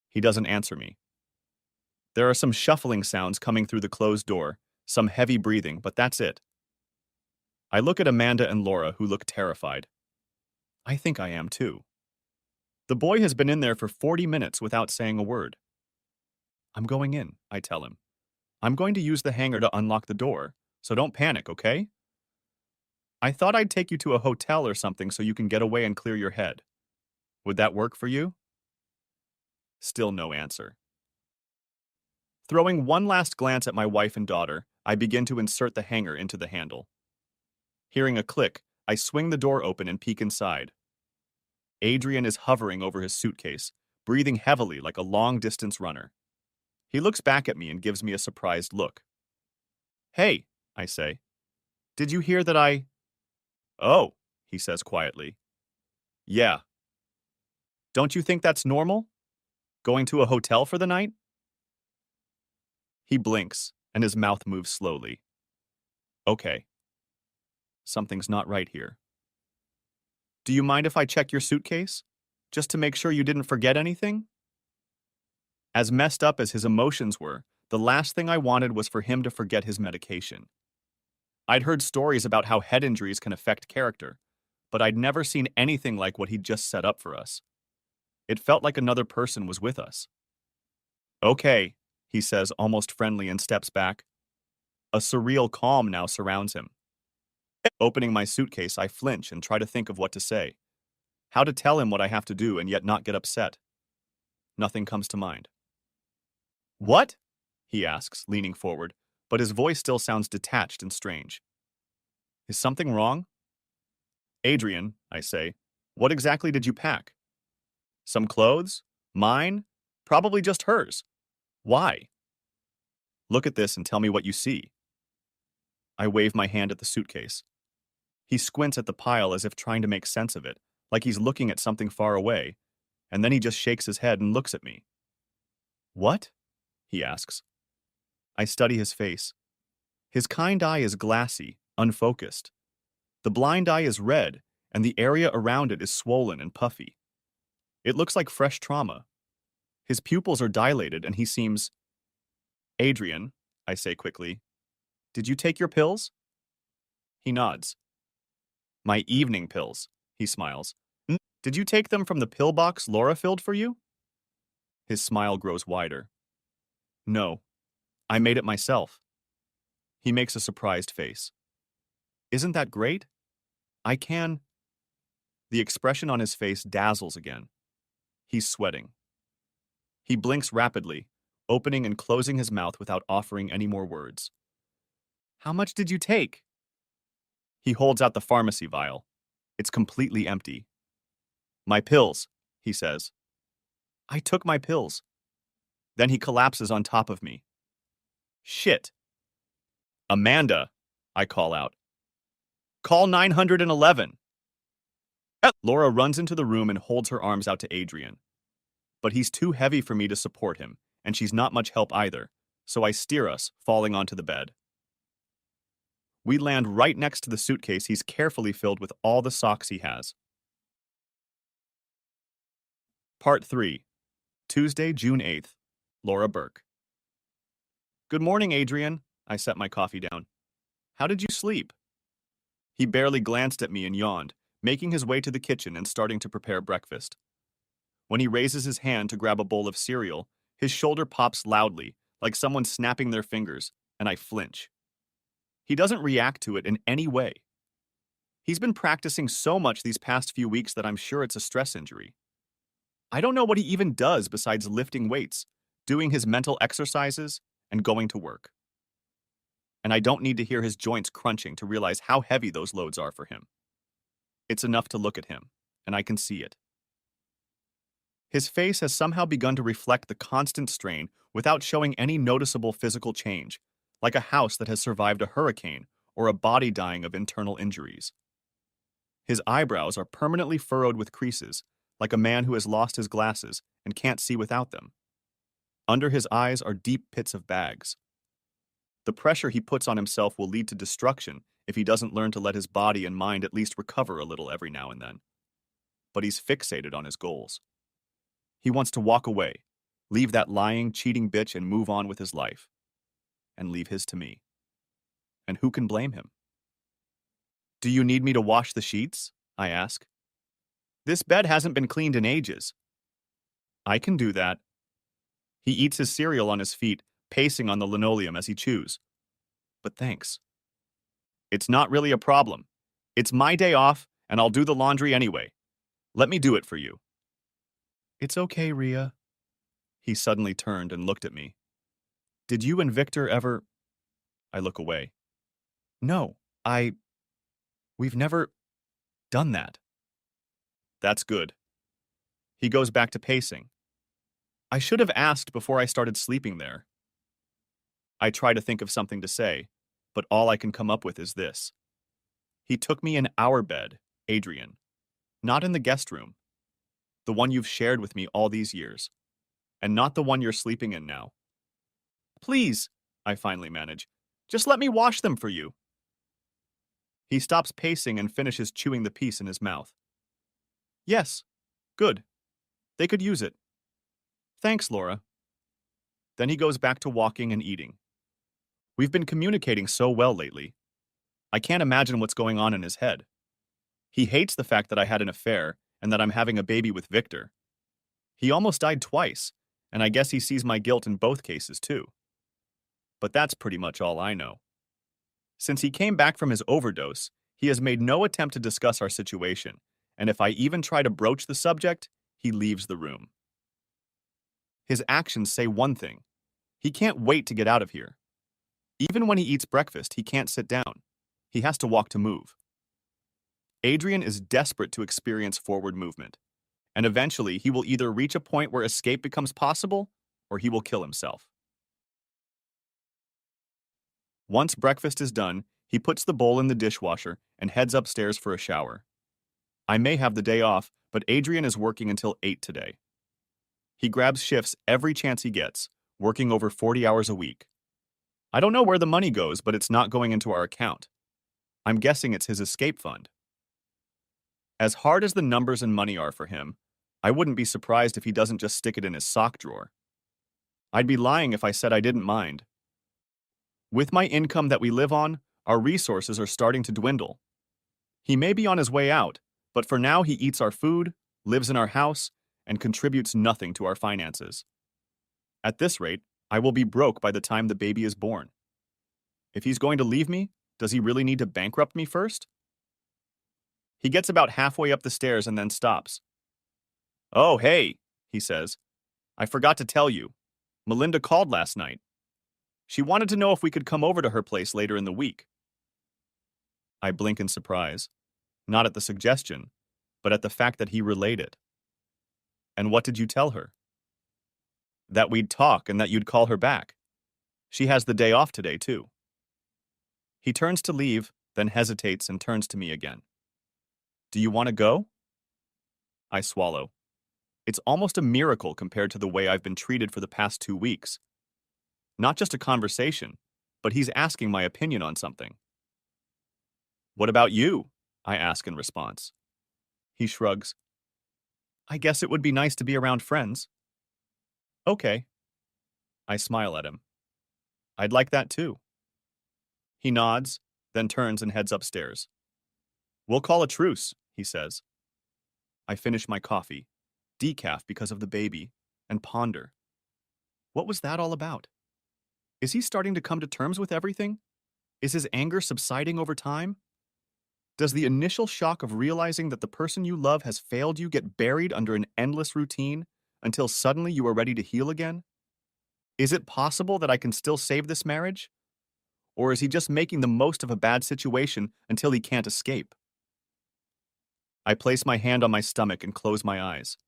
He doesn't answer me. There are some shuffling sounds coming through the closed door, some heavy breathing, but that's it. I look at Amanda and Laura, who look terrified. I think I am too. The boy has been in there for 40 minutes without saying a word. I'm going in, I tell him. I'm going to use the hanger to unlock the door, so don't panic, okay? I thought I'd take you to a hotel or something so you can get away and clear your head. Would that work for you? Still no answer. Throwing one last glance at my wife and daughter, I begin to insert the hanger into the handle. Hearing a click, I swing the door open and peek inside. Adrian is hovering over his suitcase, breathing heavily like a long-distance runner. He looks back at me and gives me a surprised look. Hey, I say. Did you hear that I... Oh, he says quietly. Yeah. Don't you think that's normal? Going to a hotel for the night? He blinks, and his mouth moves slowly. Okay. Something's not right here. Do you mind if I check your suitcase? Just to make sure you didn't forget anything? As messed up as his emotions were, the last thing I wanted was for him to forget his medication. I'd heard stories about how head injuries can affect character, but I'd never seen anything like what he'd just set up for us. It felt like another person was with us. Okay, he says, almost friendly, and steps back. A surreal calm now surrounds him. Opening my suitcase, I flinch and try to think of what to say. How to tell him what I have to do and yet not get upset. Nothing comes to mind. What? He asks, leaning forward, but his voice still sounds detached and strange. Is something wrong? Adrian, I say, what exactly did you pack? Some clothes? Mine? Probably just hers. Why? Look at this and tell me what you see. I wave my hand at the suitcase. He squints at the pile as if trying to make sense of it, like he's looking at something far away, and then he just shakes his head and looks at me. What? He asks. I study his face. His kind eye is glassy, unfocused. The blind eye is red, and the area around it is swollen and puffy. It looks like fresh trauma. His pupils are dilated, and he seems... Adrian, I say quickly, did you take your pills? He nods. My evening pills, he smiles. Did you take them from the pill box Laura filled for you? His smile grows wider. No, I made it myself. He makes a surprised face. Isn't that great? I can... The expression on his face dazzles again. He's sweating. He blinks rapidly, opening and closing his mouth without offering any more words. How much did you take? He holds out the pharmacy vial. It's completely empty. My pills, he says. I took my pills. Then he collapses on top of me. Shit. Amanda, I call out. Call 911. Laura runs into the room and holds her arms out to Adrian. But he's too heavy for me to support him, and she's not much help either, so I steer us, falling onto the bed. We land right next to the suitcase he's carefully filled with all the socks he has. Part 3. Tuesday, June 8th. Laura Burke. Good morning, Adrian. I set my coffee down. How did you sleep? He barely glanced at me and yawned, making his way to the kitchen and starting to prepare breakfast. When he raises his hand to grab a bowl of cereal, his shoulder pops loudly, like someone snapping their fingers, and I flinch. He doesn't react to it in any way. He's been practicing so much these past few weeks that I'm sure it's a stress injury. I don't know what he even does besides lifting weights, doing his mental exercises, and going to work. And I don't need to hear his joints crunching to realize how heavy those loads are for him. It's enough to look at him, and I can see it. His face has somehow begun to reflect the constant strain without showing any noticeable physical change, like a house that has survived a hurricane or a body dying of internal injuries. His eyebrows are permanently furrowed with creases, like a man who has lost his glasses and can't see without them. Under his eyes are deep pits of bags. The pressure he puts on himself will lead to destruction if he doesn't learn to let his body and mind at least recover a little every now and then. But he's fixated on his goals. He wants to walk away, leave that lying, cheating bitch and move on with his life. And leave his to me. And who can blame him? Do you need me to wash the sheets? I ask. This bed hasn't been cleaned in ages. I can do that. He eats his cereal on his feet, pacing on the linoleum as he chews. But thanks. It's not really a problem. It's my day off, and I'll do the laundry anyway. Let me do it for you. It's okay, Rhea. He suddenly turned and looked at me. Did you and Victor ever... I look away. No, we've never done that. That's good. He goes back to pacing. I should have asked before I started sleeping there. I try to think of something to say, but all I can come up with is this. He took me in our bed, Adrian. Not in the guest room. The one you've shared with me all these years. And not the one you're sleeping in now. Please, I finally manage. Just let me wash them for you. He stops pacing and finishes chewing the piece in his mouth. Yes, good. They could use it. Thanks, Laura. Then he goes back to walking and eating. We've been communicating so well lately. I can't imagine what's going on in his head. He hates the fact that I had an affair and that I'm having a baby with Victor. He almost died twice, and I guess he sees my guilt in both cases too. But that's pretty much all I know. Since he came back from his overdose, he has made no attempt to discuss our situation, and if I even try to broach the subject, he leaves the room. His actions say one thing. He can't wait to get out of here. Even when he eats breakfast, he can't sit down. He has to walk to move. Adrian is desperate to experience forward movement, and eventually he will either reach a point where escape becomes possible, or he will kill himself. Once breakfast is done, he puts the bowl in the dishwasher and heads upstairs for a shower. I may have the day off, but Adrian is working until 8 today. He grabs shifts every chance he gets, working over 40 hours a week. I don't know where the money goes, but it's not going into our account. I'm guessing it's his escape fund. As hard as the numbers and money are for him, I wouldn't be surprised if he doesn't just stick it in his sock drawer. I'd be lying if I said I didn't mind. With my income that we live on, our resources are starting to dwindle. He may be on his way out, but for now he eats our food, lives in our house, and contributes nothing to our finances. At this rate, I will be broke by the time the baby is born. If he's going to leave me, does he really need to bankrupt me first? He gets about halfway up the stairs and then stops. Oh, hey, he says. I forgot to tell you. Melinda called last night. She wanted to know if we could come over to her place later in the week. I blink in surprise, not at the suggestion, but at the fact that he relayed it. And what did you tell her? That we'd talk and that you'd call her back. She has the day off today, too. He turns to leave, then hesitates and turns to me again. Do you want to go? I swallow. It's almost a miracle compared to the way I've been treated for the past 2 weeks. Not just a conversation, but he's asking my opinion on something. What about you? I ask in response. He shrugs. I guess it would be nice to be around friends. Okay. I smile at him. I'd like that too. He nods, then turns and heads upstairs. We'll call a truce, he says. I finish my coffee, decaf because of the baby, and ponder. What was that all about? Is he starting to come to terms with everything? Is his anger subsiding over time? Does the initial shock of realizing that the person you love has failed you get buried under an endless routine until suddenly you are ready to heal again? Is it possible that I can still save this marriage? Or is he just making the most of a bad situation until he can't escape? I place my hand on my stomach and close my eyes.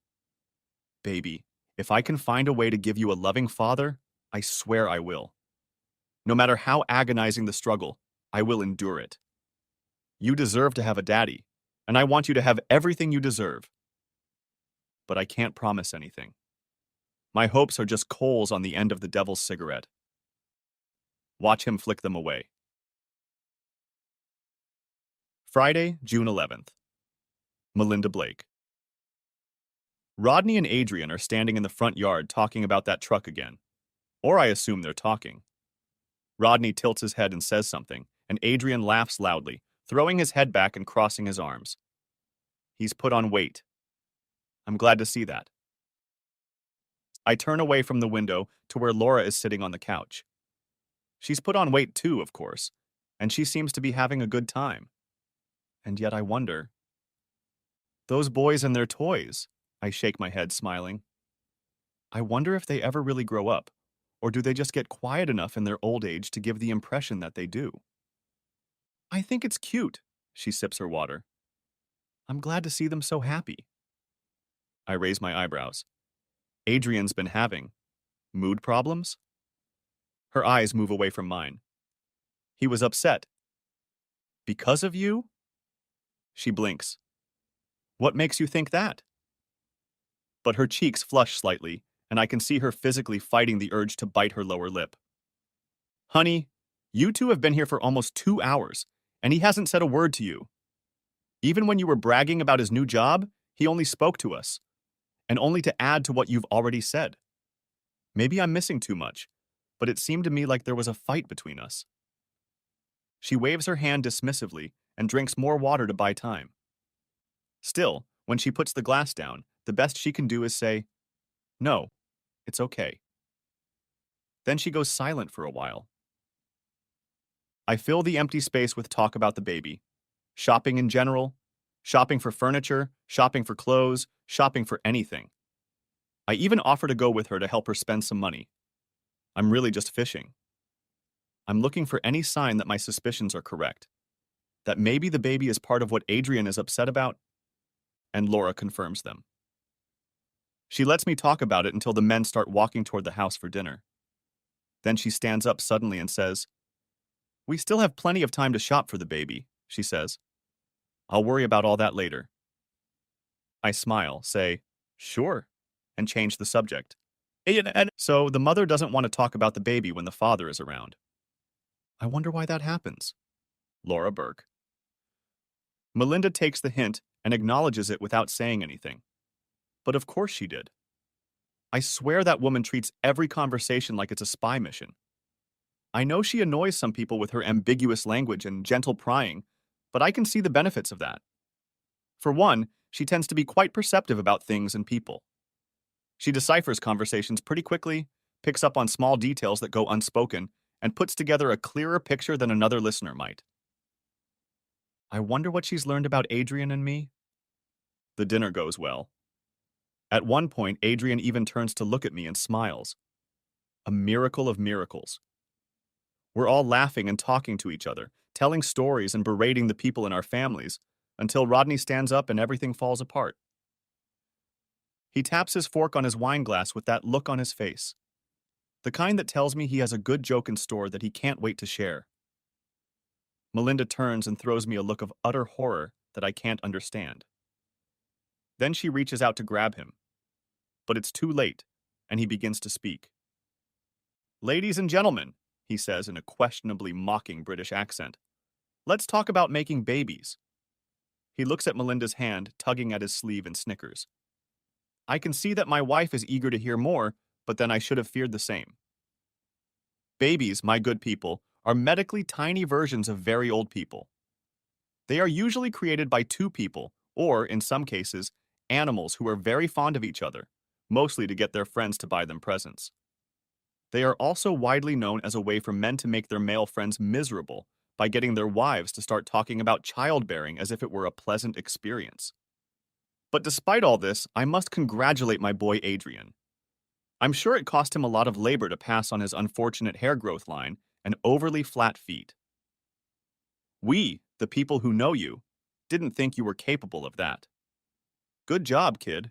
Baby, if I can find a way to give you a loving father, I swear I will. No matter how agonizing the struggle, I will endure it. You deserve to have a daddy, and I want you to have everything you deserve. But I can't promise anything. My hopes are just coals on the end of the devil's cigarette. Watch him flick them away. Friday, June 11th. Melinda Blake. Rodney and Adrian are standing in the front yard talking about that truck again. Or I assume they're talking. Rodney tilts his head and says something, and Adrian laughs loudly, throwing his head back and crossing his arms. He's put on weight. I'm glad to see that. I turn away from the window to where Laura is sitting on the couch. She's put on weight too, of course, and she seems to be having a good time. And yet I wonder. Those boys and their toys, I shake my head, smiling. I wonder if they ever really grow up, or do they just get quiet enough in their old age to give the impression that they do? I think it's cute, she sips her water. I'm glad to see them so happy. I raise my eyebrows. Adrian's been having mood problems? Her eyes move away from mine. He was upset. Because of you? She blinks. What makes you think that? But her cheeks flush slightly, and I can see her physically fighting the urge to bite her lower lip. Honey, you two have been here for almost 2 hours, and he hasn't said a word to you. Even when you were bragging about his new job, he only spoke to us, and only to add to what you've already said. Maybe I'm missing too much, but it seemed to me like there was a fight between us. She waves her hand dismissively and drinks more water to buy time. Still, when she puts the glass down, the best she can do is say, "No, it's okay." Then she goes silent for a while. I fill the empty space with talk about the baby, shopping in general, shopping for furniture, shopping for clothes, shopping for anything. I even offer to go with her to help her spend some money. I'm really just fishing. I'm looking for any sign that my suspicions are correct, that maybe the baby is part of what Adrian is upset about, and Laura confirms them. She lets me talk about it until the men start walking toward the house for dinner. Then she stands up suddenly and says, "We still have plenty of time to shop for the baby," she says. "I'll worry about all that later." I smile, say, "Sure," and change the subject. So the mother doesn't want to talk about the baby when the father is around. I wonder why that happens. Laura Burke. Melinda takes the hint and acknowledges it without saying anything. But of course she did. I swear that woman treats every conversation like it's a spy mission. I know she annoys some people with her ambiguous language and gentle prying, but I can see the benefits of that. For one, she tends to be quite perceptive about things and people. She deciphers conversations pretty quickly, picks up on small details that go unspoken, and puts together a clearer picture than another listener might. I wonder what she's learned about Adrian and me. The dinner goes well. At one point, Adrian even turns to look at me and smiles. A miracle of miracles. We're all laughing and talking to each other, telling stories and berating the people in our families, until Rodney stands up and everything falls apart. He taps his fork on his wine glass with that look on his face. The kind that tells me he has a good joke in store that he can't wait to share. Melinda turns and throws me a look of utter horror that I can't understand. Then she reaches out to grab him. But it's too late, and he begins to speak. "Ladies and gentlemen," he says in a questionably mocking British accent, "let's talk about making babies." He looks at Melinda's hand, tugging at his sleeve, and snickers. I can see that my wife is eager to hear more, but then I should have feared the same. Babies, my good people, are medically tiny versions of very old people. They are usually created by two people, or, in some cases, animals who are very fond of each other, mostly to get their friends to buy them presents. They are also widely known as a way for men to make their male friends miserable by getting their wives to start talking about childbearing as if it were a pleasant experience. But despite all this, I must congratulate my boy Adrian. I'm sure it cost him a lot of labor to pass on his unfortunate hair growth line and overly flat feet. We, the people who know you, didn't think you were capable of that. Good job, kid.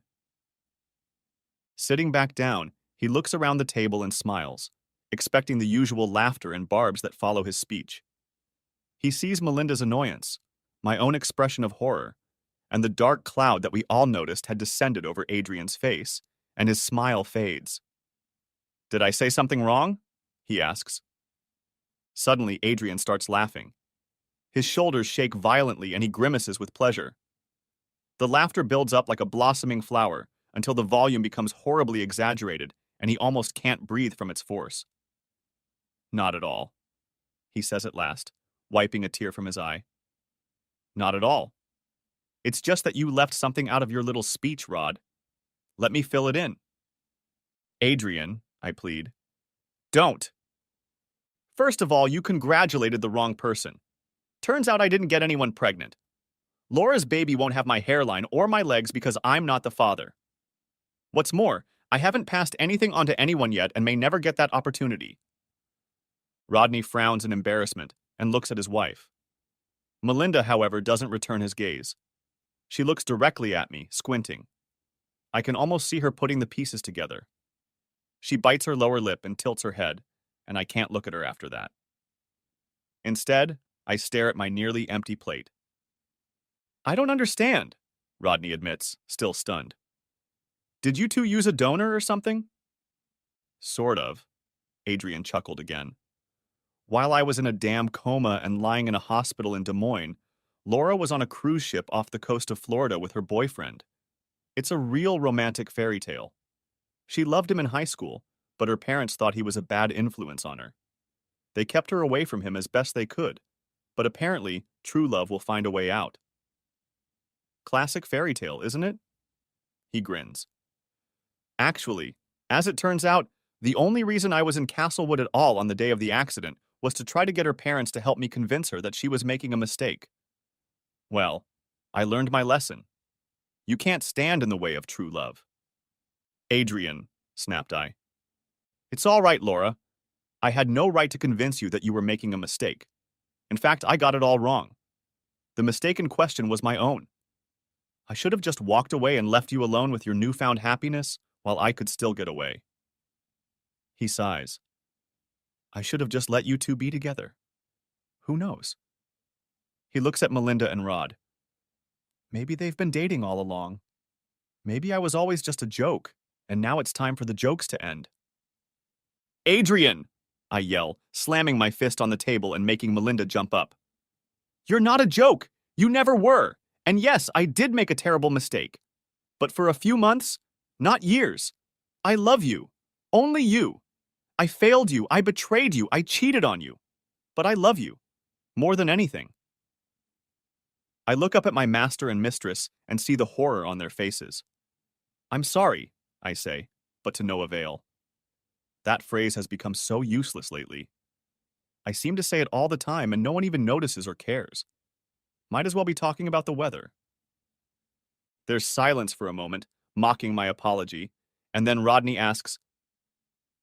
Sitting back down, he looks around the table and smiles, expecting the usual laughter and barbs that follow his speech. He sees Melinda's annoyance, my own expression of horror, and the dark cloud that we all noticed had descended over Adrian's face, and his smile fades. Did I say something wrong? He asks. Suddenly, Adrian starts laughing. His shoulders shake violently and he grimaces with pleasure. The laughter builds up like a blossoming flower until the volume becomes horribly exaggerated and he almost can't breathe from its force. Not at all, he says at last, wiping a tear from his eye. Not at all. It's just that you left something out of your little speech, Rod. Let me fill it in. Adrian, I plead. Don't. First of all, you congratulated the wrong person. Turns out I didn't get anyone pregnant. Laura's baby won't have my hairline or my legs because I'm not the father. What's more, I haven't passed anything on to anyone yet and may never get that opportunity. Rodney frowns in embarrassment and looks at his wife. Melinda, however, doesn't return his gaze. She looks directly at me, squinting. I can almost see her putting the pieces together. She bites her lower lip and tilts her head, and I can't look at her after that. Instead, I stare at my nearly empty plate. I don't understand, Rodney admits, still stunned. Did you two use a donor or something? Sort of, Adrian chuckled again. While I was in a damn coma and lying in a hospital in Des Moines, Laura was on a cruise ship off the coast of Florida with her boyfriend. It's a real romantic fairy tale. She loved him in high school, but her parents thought he was a bad influence on her. They kept her away from him as best they could, but apparently, true love will find a way out. Classic fairy tale, isn't it? He grins. Actually, as it turns out, the only reason I was in Castlewood at all on the day of the accident was to try to get her parents to help me convince her that she was making a mistake. Well, I learned my lesson. You can't stand in the way of true love. Adrian, snapped I. It's all right, Laura. I had no right to convince you that you were making a mistake. In fact, I got it all wrong. The mistake in question was my own. I should have just walked away and left you alone with your newfound happiness while I could still get away. He sighs. I should have just let you two be together. Who knows? He looks at Melinda and Rod. Maybe they've been dating all along. Maybe I was always just a joke, and now it's time for the jokes to end. Adrian! I yell, slamming my fist on the table and making Melinda jump up. You're not a joke! You never were! And yes, I did make a terrible mistake. But for a few months, not years. I love you. Only you. I failed you. I betrayed you. I cheated on you. But I love you. More than anything. I look up at my master and mistress and see the horror on their faces. I'm sorry, I say, but to no avail. That phrase has become so useless lately. I seem to say it all the time and no one even notices or cares. Might as well be talking about the weather. There's silence for a moment, mocking my apology, and then Rodney asks,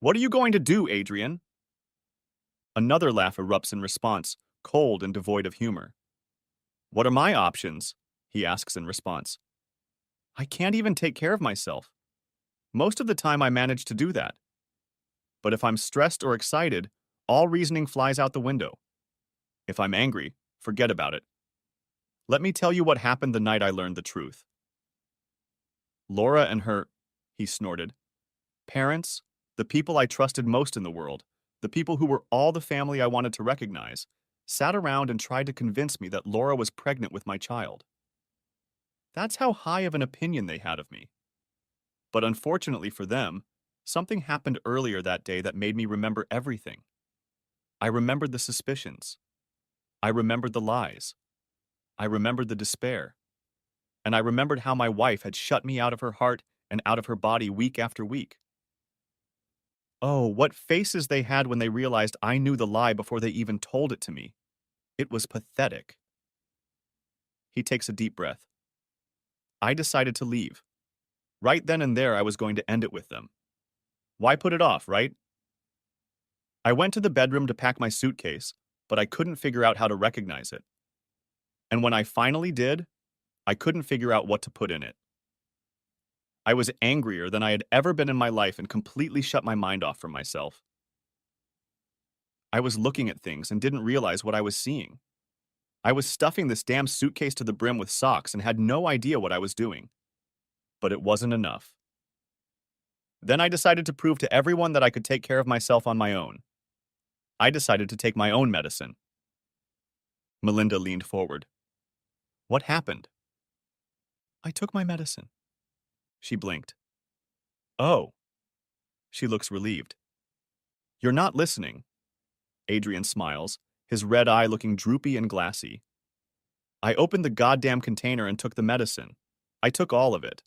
What are you going to do, Adrian? Another laugh erupts in response, cold and devoid of humor. What are my options? He asks in response. I can't even take care of myself. Most of the time I manage to do that. But if I'm stressed or excited, all reasoning flies out the window. If I'm angry, forget about it. Let me tell you what happened the night I learned the truth. Laura and her, he snorted, parents, the people I trusted most in the world, the people who were all the family I wanted to recognize, sat around and tried to convince me that Laura was pregnant with my child. That's how high of an opinion they had of me. But unfortunately for them, something happened earlier that day that made me remember everything. I remembered the suspicions. I remembered the lies. I remembered the despair. And I remembered how my wife had shut me out of her heart and out of her body week after week. Oh, what faces they had when they realized I knew the lie before they even told it to me. It was pathetic. He takes a deep breath. I decided to leave. Right then and there, I was going to end it with them. Why put it off, right? I went to the bedroom to pack my suitcase, but I couldn't figure out how to recognize it. And when I finally did, I couldn't figure out what to put in it. I was angrier than I had ever been in my life and completely shut my mind off from myself. I was looking at things and didn't realize what I was seeing. I was stuffing this damn suitcase to the brim with socks and had no idea what I was doing. But it wasn't enough. Then I decided to prove to everyone that I could take care of myself on my own. I decided to take my own medicine. Melinda leaned forward. What happened? I took my medicine. She blinked. Oh. She looks relieved. You're not listening. Adrian smiles, his red eye looking droopy and glassy. I opened the goddamn container and took the medicine. I took all of it.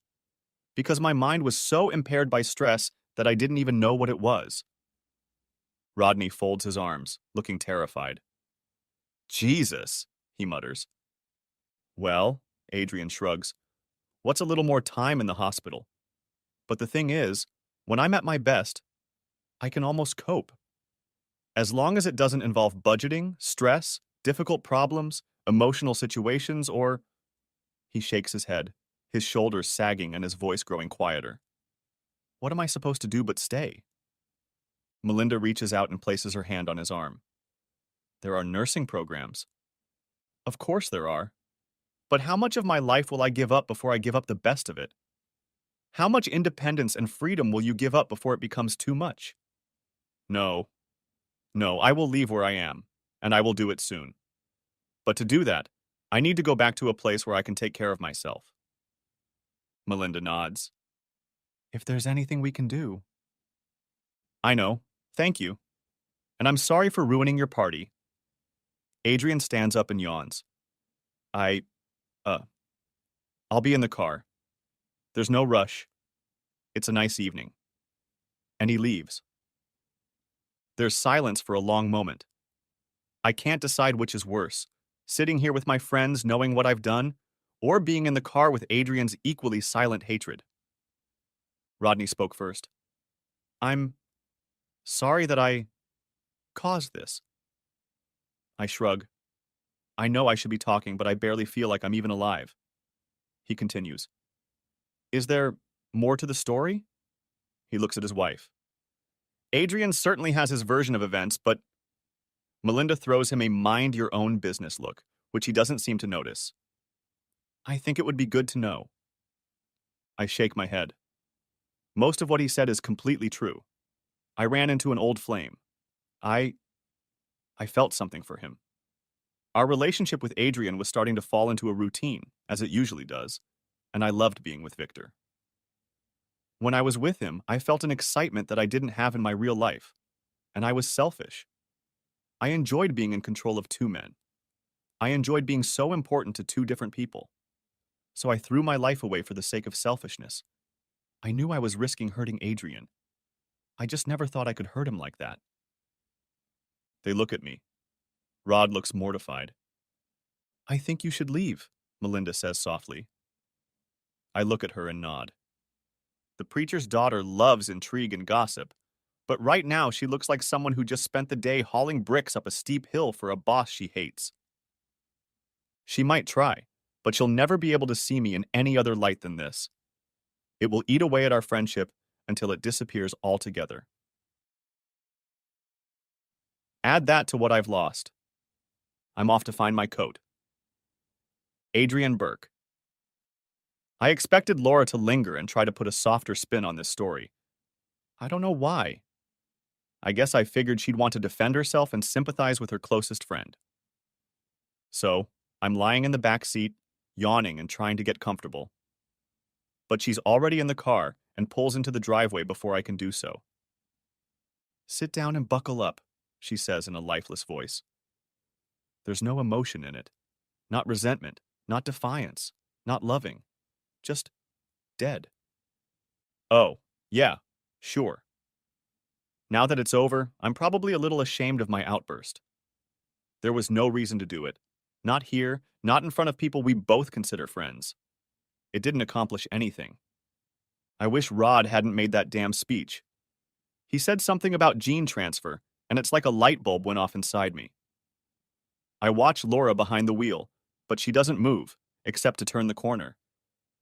Because my mind was so impaired by stress that I didn't even know what it was. Rodney folds his arms, looking terrified. Jesus, he mutters. Well, Adrian shrugs, what's a little more time in the hospital? But the thing is, when I'm at my best, I can almost cope. As long as it doesn't involve budgeting, stress, difficult problems, emotional situations, or... He shakes his head, his shoulders sagging and his voice growing quieter. What am I supposed to do but stay? Melinda reaches out and places her hand on his arm. There are nursing programs. Of course there are. But how much of my life will I give up before I give up the best of it? How much independence and freedom will you give up before it becomes too much? No. No, I will leave where I am, and I will do it soon. But to do that, I need to go back to a place where I can take care of myself. Melinda nods. If there's anything we can do. I know. Thank you. And I'm sorry for ruining your party. Adrian stands up and yawns. I, I'll be in the car. There's no rush. It's a nice evening. And he leaves. There's silence for a long moment. I can't decide which is worse, sitting here with my friends knowing what I've done, or being in the car with Adrian's equally silent hatred. Rodney spoke first. I'm sorry that I caused this. I shrug. I know I should be talking, but I barely feel like I'm even alive. He continues. Is there more to the story? He looks at his wife. Adrian certainly has his version of events, but Melinda throws him a mind-your-own-business look, which he doesn't seem to notice. I think it would be good to know. I shake my head. Most of what he said is completely true. I ran into an old flame. I felt something for him. Our relationship with Adrian was starting to fall into a routine, as it usually does, and I loved being with Victor. When I was with him, I felt an excitement that I didn't have in my real life, and I was selfish. I enjoyed being in control of two men. I enjoyed being so important to two different people. So I threw my life away for the sake of selfishness. I knew I was risking hurting Adrian. I just never thought I could hurt him like that. They look at me. Rod looks mortified. I think you should leave, Melinda says softly. I look at her and nod. The preacher's daughter loves intrigue and gossip, but right now she looks like someone who just spent the day hauling bricks up a steep hill for a boss she hates. She might try, but she'll never be able to see me in any other light than this. It will eat away at our friendship until it disappears altogether. Add that to what I've lost. I'm off to find my coat. Adrian Burke. I expected Laura to linger and try to put a softer spin on this story. I don't know why. I guess I figured she'd want to defend herself and sympathize with her closest friend. So, I'm lying in the back seat, yawning and trying to get comfortable. But she's already in the car and pulls into the driveway before I can do so. Sit down and buckle up, she says in a lifeless voice. There's no emotion in it. Not resentment, not defiance, not loving. Just dead. Oh, yeah, sure. Now that it's over, I'm probably a little ashamed of my outburst. There was no reason to do it. Not here, not in front of people we both consider friends. It didn't accomplish anything. I wish Rod hadn't made that damn speech. He said something about gene transfer, and it's like a light bulb went off inside me. I watch Laura behind the wheel, but she doesn't move, except to turn the corner.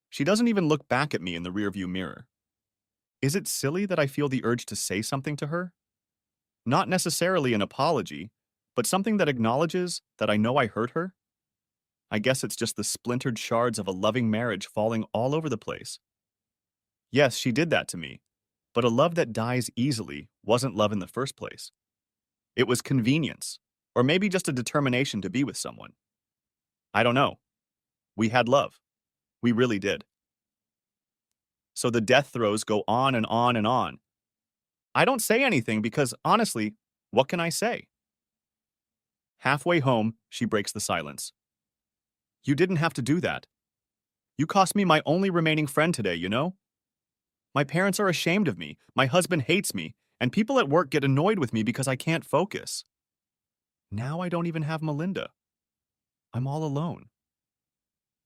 She doesn't even look back at me in the rearview mirror. Is it silly that I feel the urge to say something to her? Not necessarily an apology, but something that acknowledges that I know I hurt her? I guess it's just the splintered shards of a loving marriage falling all over the place. Yes, she did that to me, but a love that dies easily wasn't love in the first place. It was convenience, or maybe just a determination to be with someone. I don't know. We had love. We really did. So the death throes go on and on and on. I don't say anything because, honestly, what can I say? Halfway home, she breaks the silence. You didn't have to do that. You cost me my only remaining friend today, you know? My parents are ashamed of me, my husband hates me, and people at work get annoyed with me because I can't focus. Now I don't even have Melinda. I'm all alone.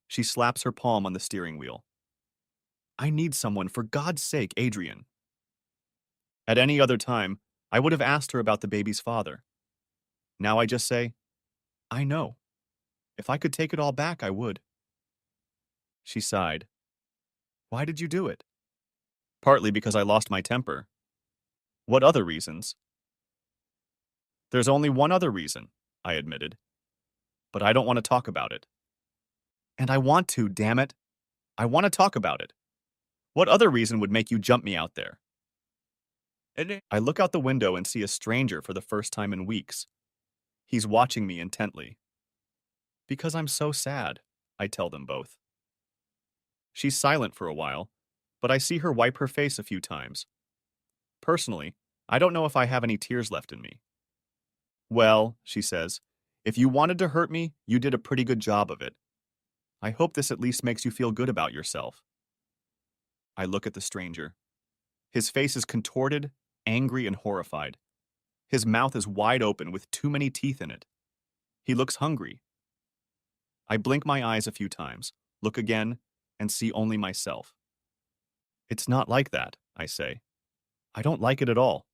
She slaps her palm on the steering wheel. I need someone, for God's sake, Adrian. At any other time, I would have asked her about the baby's father. Now I just say, I know. If I could take it all back, I would. She sighed. Why did you do it? Partly because I lost my temper. What other reasons? There's only one other reason, I admitted. But I don't want to talk about it. And I want to, damn it. I want to talk about it. What other reason would make you jump me out there? I look out the window and see a stranger for the first time in weeks. He's watching me intently. Because I'm so sad, I tell them both. She's silent for a while, but I see her wipe her face a few times. Personally, I don't know if I have any tears left in me. Well, she says, if you wanted to hurt me, you did a pretty good job of it. I hope this at least makes you feel good about yourself. I look at the stranger. His face is contorted, angry, and horrified. His mouth is wide open with too many teeth in it. He looks hungry. I blink my eyes a few times, look again, and see only myself. It's not like that, I say. I don't like it at all.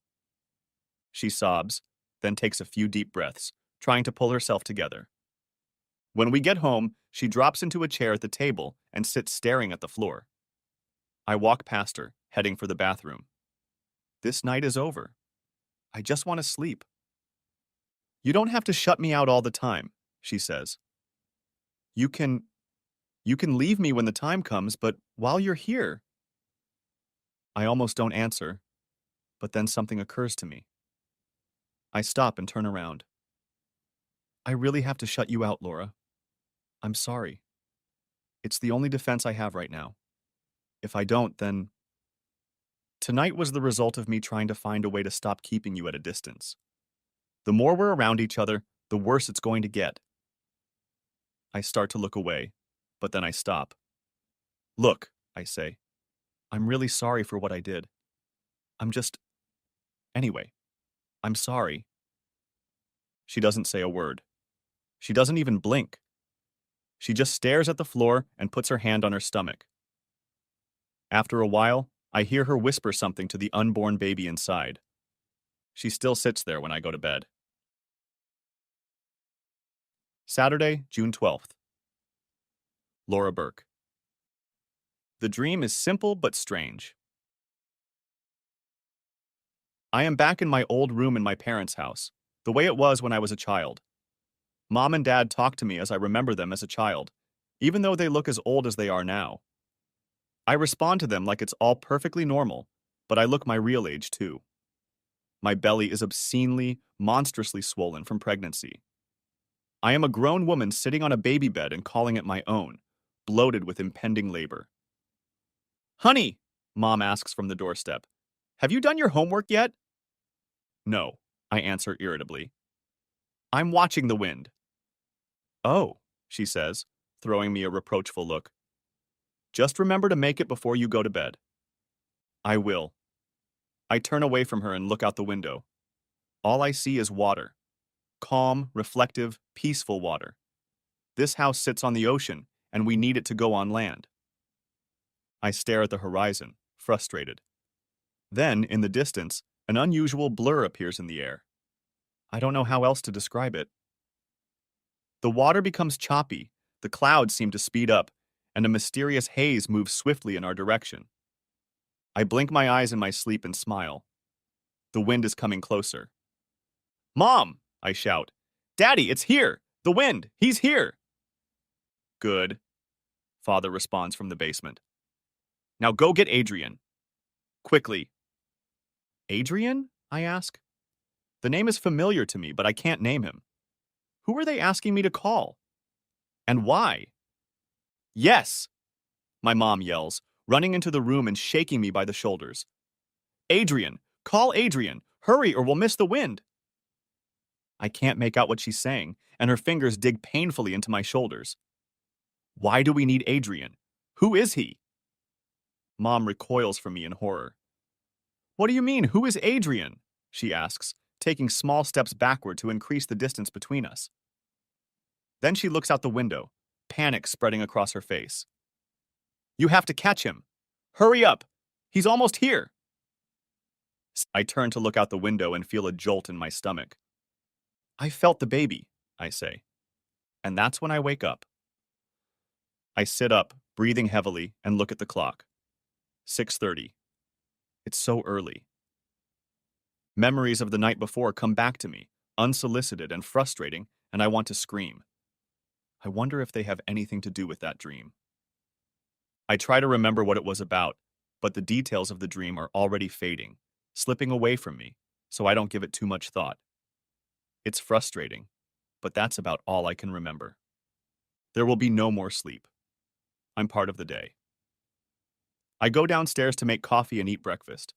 She sobs, then takes a few deep breaths, trying to pull herself together. When we get home, she drops into a chair at the table and sits staring at the floor. I walk past her, heading for the bathroom. This night is over. I just want to sleep. You don't have to shut me out all the time, she says. You can leave me when the time comes, but while you're here. I almost don't answer, but then something occurs to me. I stop and turn around. I really have to shut you out, Laura. I'm sorry. It's the only defense I have right now. If I don't, then... Tonight was the result of me trying to find a way to stop keeping you at a distance. The more we're around each other, the worse it's going to get. I start to look away, but then I stop. Look, I say, I'm really sorry for what I did. Anyway, I'm sorry. She doesn't say a word. She doesn't even blink. She just stares at the floor and puts her hand on her stomach. After a while, I hear her whisper something to the unborn baby inside. She still sits there when I go to bed. Saturday, June 12th. Laura Burke. The dream is simple but strange. I am back in my old room in my parents' house, the way it was when I was a child. Mom and Dad talk to me as I remember them as a child, even though they look as old as they are now. I respond to them like it's all perfectly normal, but I look my real age too. My belly is obscenely, monstrously swollen from pregnancy. I am a grown woman sitting on a baby bed and calling it my own, bloated with impending labor. Honey, Mom asks from the doorstep, have you done your homework yet? No, I answer irritably. I'm watching the wind. Oh, she says, throwing me a reproachful look. Just remember to make it before you go to bed. I will. I turn away from her and look out the window. All I see is water. Calm, reflective, peaceful water. This house sits on the ocean, and we need it to go on land. I stare at the horizon, frustrated. Then, in the distance, An unusual blur appears in the air. I don't know how else to describe it. The water becomes choppy, the clouds seem to speed up, and a mysterious haze moves swiftly in our direction. I blink my eyes in my sleep and smile. The wind is coming closer. Mom! I shout. Daddy, it's here! The wind! He's here! Good, Father responds from the basement. Now go get Adrian. Quickly. Adrian? I ask. The name is familiar to me, but I can't name him. Who are they asking me to call? And why? Yes! My mom yells, running into the room and shaking me by the shoulders. Adrian! Call Adrian! Hurry or we'll miss the wind! I can't make out what she's saying, and her fingers dig painfully into my shoulders. Why do we need Adrian? Who is he? Mom recoils from me in horror. What do you mean, who is Adrian? She asks, taking small steps backward to increase the distance between us. Then she looks out the window, panic spreading across her face. You have to catch him. Hurry up. He's almost here. I turn to look out the window and feel a jolt in my stomach. I felt the baby, I say. And that's when I wake up. I sit up, breathing heavily, and look at the clock. 6:30. It's so early. Memories of the night before come back to me, unsolicited and frustrating, and I want to scream. I wonder if they have anything to do with that dream. I try to remember what it was about, but the details of the dream are already fading, slipping away from me, so I don't give it too much thought. It's frustrating, but that's about all I can remember. There will be no more sleep. I'm part of the day. I go downstairs to make coffee and eat breakfast.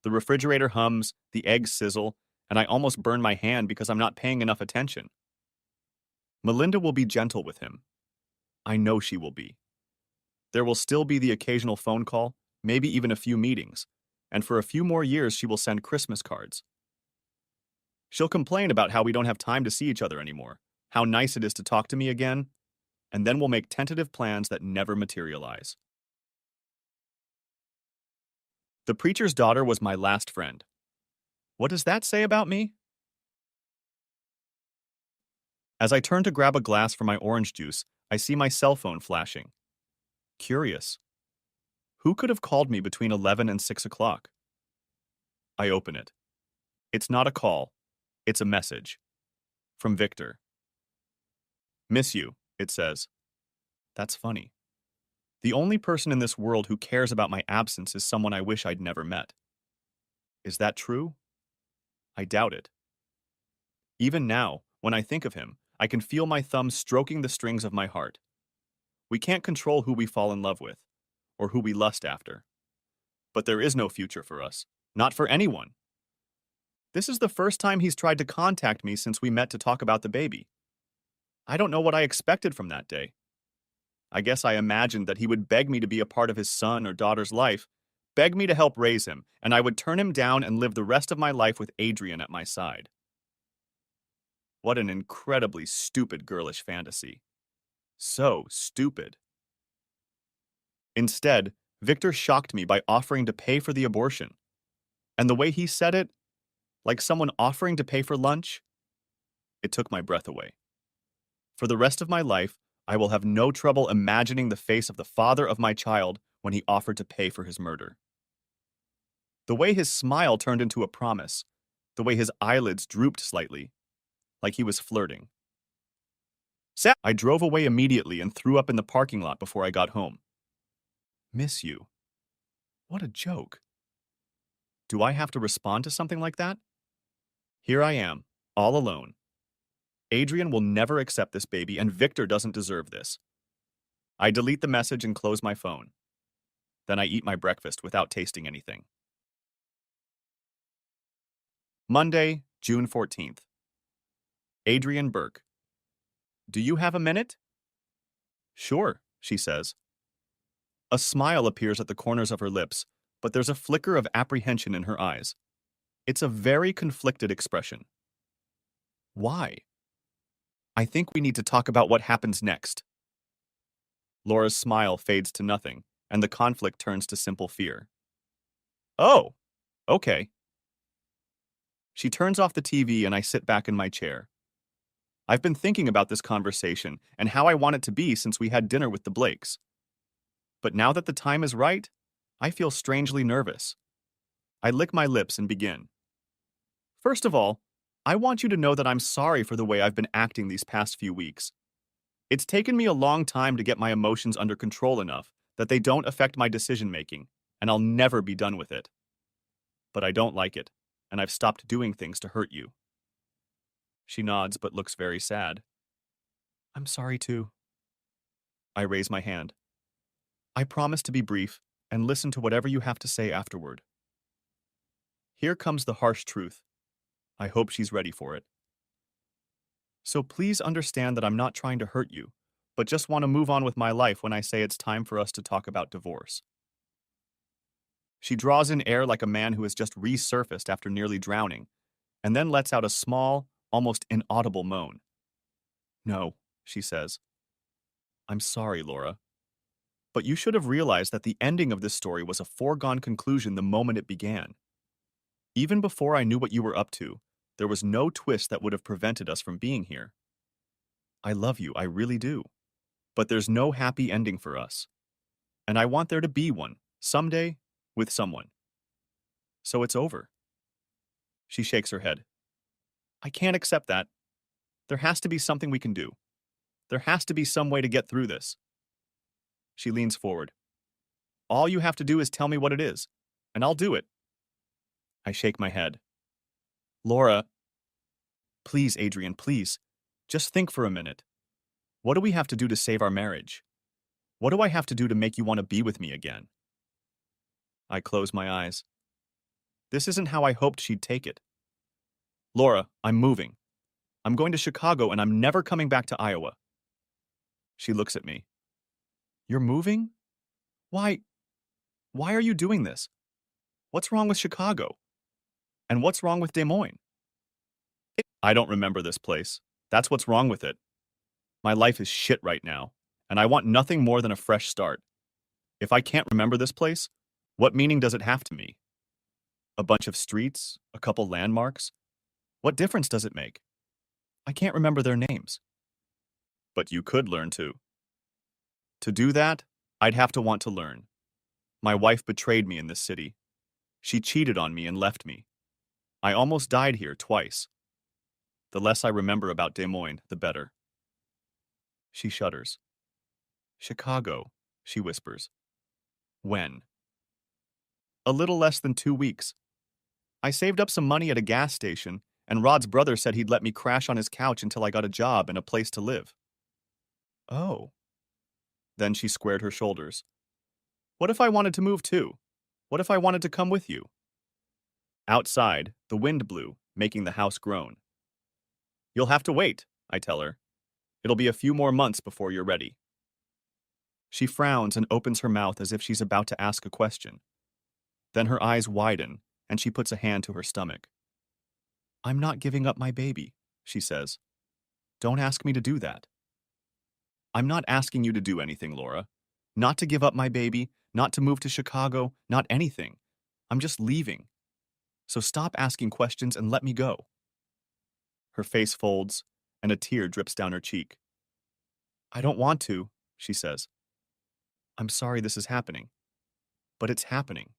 The refrigerator hums, the eggs sizzle, and I almost burn my hand because I'm not paying enough attention. Melinda will be gentle with him. I know she will be. There will still be the occasional phone call, maybe even a few meetings, and for a few more years she will send Christmas cards. She'll complain about how we don't have time to see each other anymore, how nice it is to talk to me again, and then we'll make tentative plans that never materialize. The preacher's daughter was my last friend. What does that say about me? As I turn to grab a glass for my orange juice, I see my cell phone flashing. Curious. Who could have called me between 11 and 6 o'clock? I open it. It's not a call. It's a message. From Victor. Miss you, it says. That's funny. The only person in this world who cares about my absence is someone I wish I'd never met. Is that true? I doubt it. Even now, when I think of him, I can feel my thumb stroking the strings of my heart. We can't control who we fall in love with, or who we lust after. But there is no future for us, not for anyone. This is the first time he's tried to contact me since we met to talk about the baby. I don't know what I expected from that day. I guess I imagined that he would beg me to be a part of his son or daughter's life, beg me to help raise him, and I would turn him down and live the rest of my life with Adrian at my side. What an incredibly stupid girlish fantasy. So stupid. Instead, Victor shocked me by offering to pay for the abortion. And the way he said it, like someone offering to pay for lunch, it took my breath away. For the rest of my life, I will have no trouble imagining the face of the father of my child when he offered to pay for his murder. The way his smile turned into a promise, the way his eyelids drooped slightly, like he was flirting. I drove away immediately and threw up in the parking lot before I got home. Miss you. What a joke. Do I have to respond to something like that? Here I am, all alone. Adrian will never accept this baby, and Victor doesn't deserve this. I delete the message and close my phone. Then I eat my breakfast without tasting anything. Monday, June 14th. Adrian Burke. Do you have a minute? Sure, she says. A smile appears at the corners of her lips, but there's a flicker of apprehension in her eyes. It's a very conflicted expression. Why? I think we need to talk about what happens next. Laura's smile fades to nothing, and the conflict turns to simple fear. Oh, okay. She turns off the TV and I sit back in my chair. I've been thinking about this conversation and how I want it to be since we had dinner with the Blakes. But now that the time is right, I feel strangely nervous. I lick my lips and begin. First of all, I want you to know that I'm sorry for the way I've been acting these past few weeks. It's taken me a long time to get my emotions under control enough that they don't affect my decision making, and I'll never be done with it. But I don't like it, and I've stopped doing things to hurt you. She nods but looks very sad. I'm sorry too. I raise my hand. I promise to be brief and listen to whatever you have to say afterward. Here comes the harsh truth. I hope she's ready for it. So please understand that I'm not trying to hurt you, but just want to move on with my life when I say it's time for us to talk about divorce. She draws in air like a man who has just resurfaced after nearly drowning, and then lets out a small, almost inaudible moan. No, she says. I'm sorry, Laura. But you should have realized that the ending of this story was a foregone conclusion the moment it began. Even before I knew what you were up to, there was no twist that would have prevented us from being here. I love you, I really do. But there's no happy ending for us. And I want there to be one, someday, with someone. So it's over. She shakes her head. I can't accept that. There has to be something we can do. There has to be some way to get through this. She leans forward. All you have to do is tell me what it is, and I'll do it. I shake my head. Laura, please, Adrian, please. Just think for a minute. What do we have to do to save our marriage? What do I have to do to make you want to be with me again? I close my eyes. This isn't how I hoped she'd take it. Laura, I'm moving. I'm going to Chicago and I'm never coming back to Iowa. She looks at me. You're moving? Why are you doing this? What's wrong with Chicago? And what's wrong with Des Moines? I don't remember this place. That's what's wrong with it. My life is shit right now, and I want nothing more than a fresh start. If I can't remember this place, what meaning does it have to me? A bunch of streets? A couple landmarks? What difference does it make? I can't remember their names. But you could learn to. To do that, I'd have to want to learn. My wife betrayed me in this city. She cheated on me and left me. I almost died here twice. The less I remember about Des Moines, the better. She shudders. Chicago, she whispers. When? A little less than 2 weeks. I saved up some money at a gas station, and Rod's brother said he'd let me crash on his couch until I got a job and a place to live. Oh. Then she squared her shoulders. What if I wanted to move too? What if I wanted to come with you? Outside, the wind blew, making the house groan. You'll have to wait, I tell her. It'll be a few more months before you're ready. She frowns and opens her mouth as if she's about to ask a question. Then her eyes widen, and she puts a hand to her stomach. I'm not giving up my baby, she says. Don't ask me to do that. I'm not asking you to do anything, Laura. Not to give up my baby, not to move to Chicago, not anything. I'm just leaving. So stop asking questions and let me go. Her face folds, and a tear drips down her cheek. I don't want to, she says. I'm sorry this is happening. But it's happening.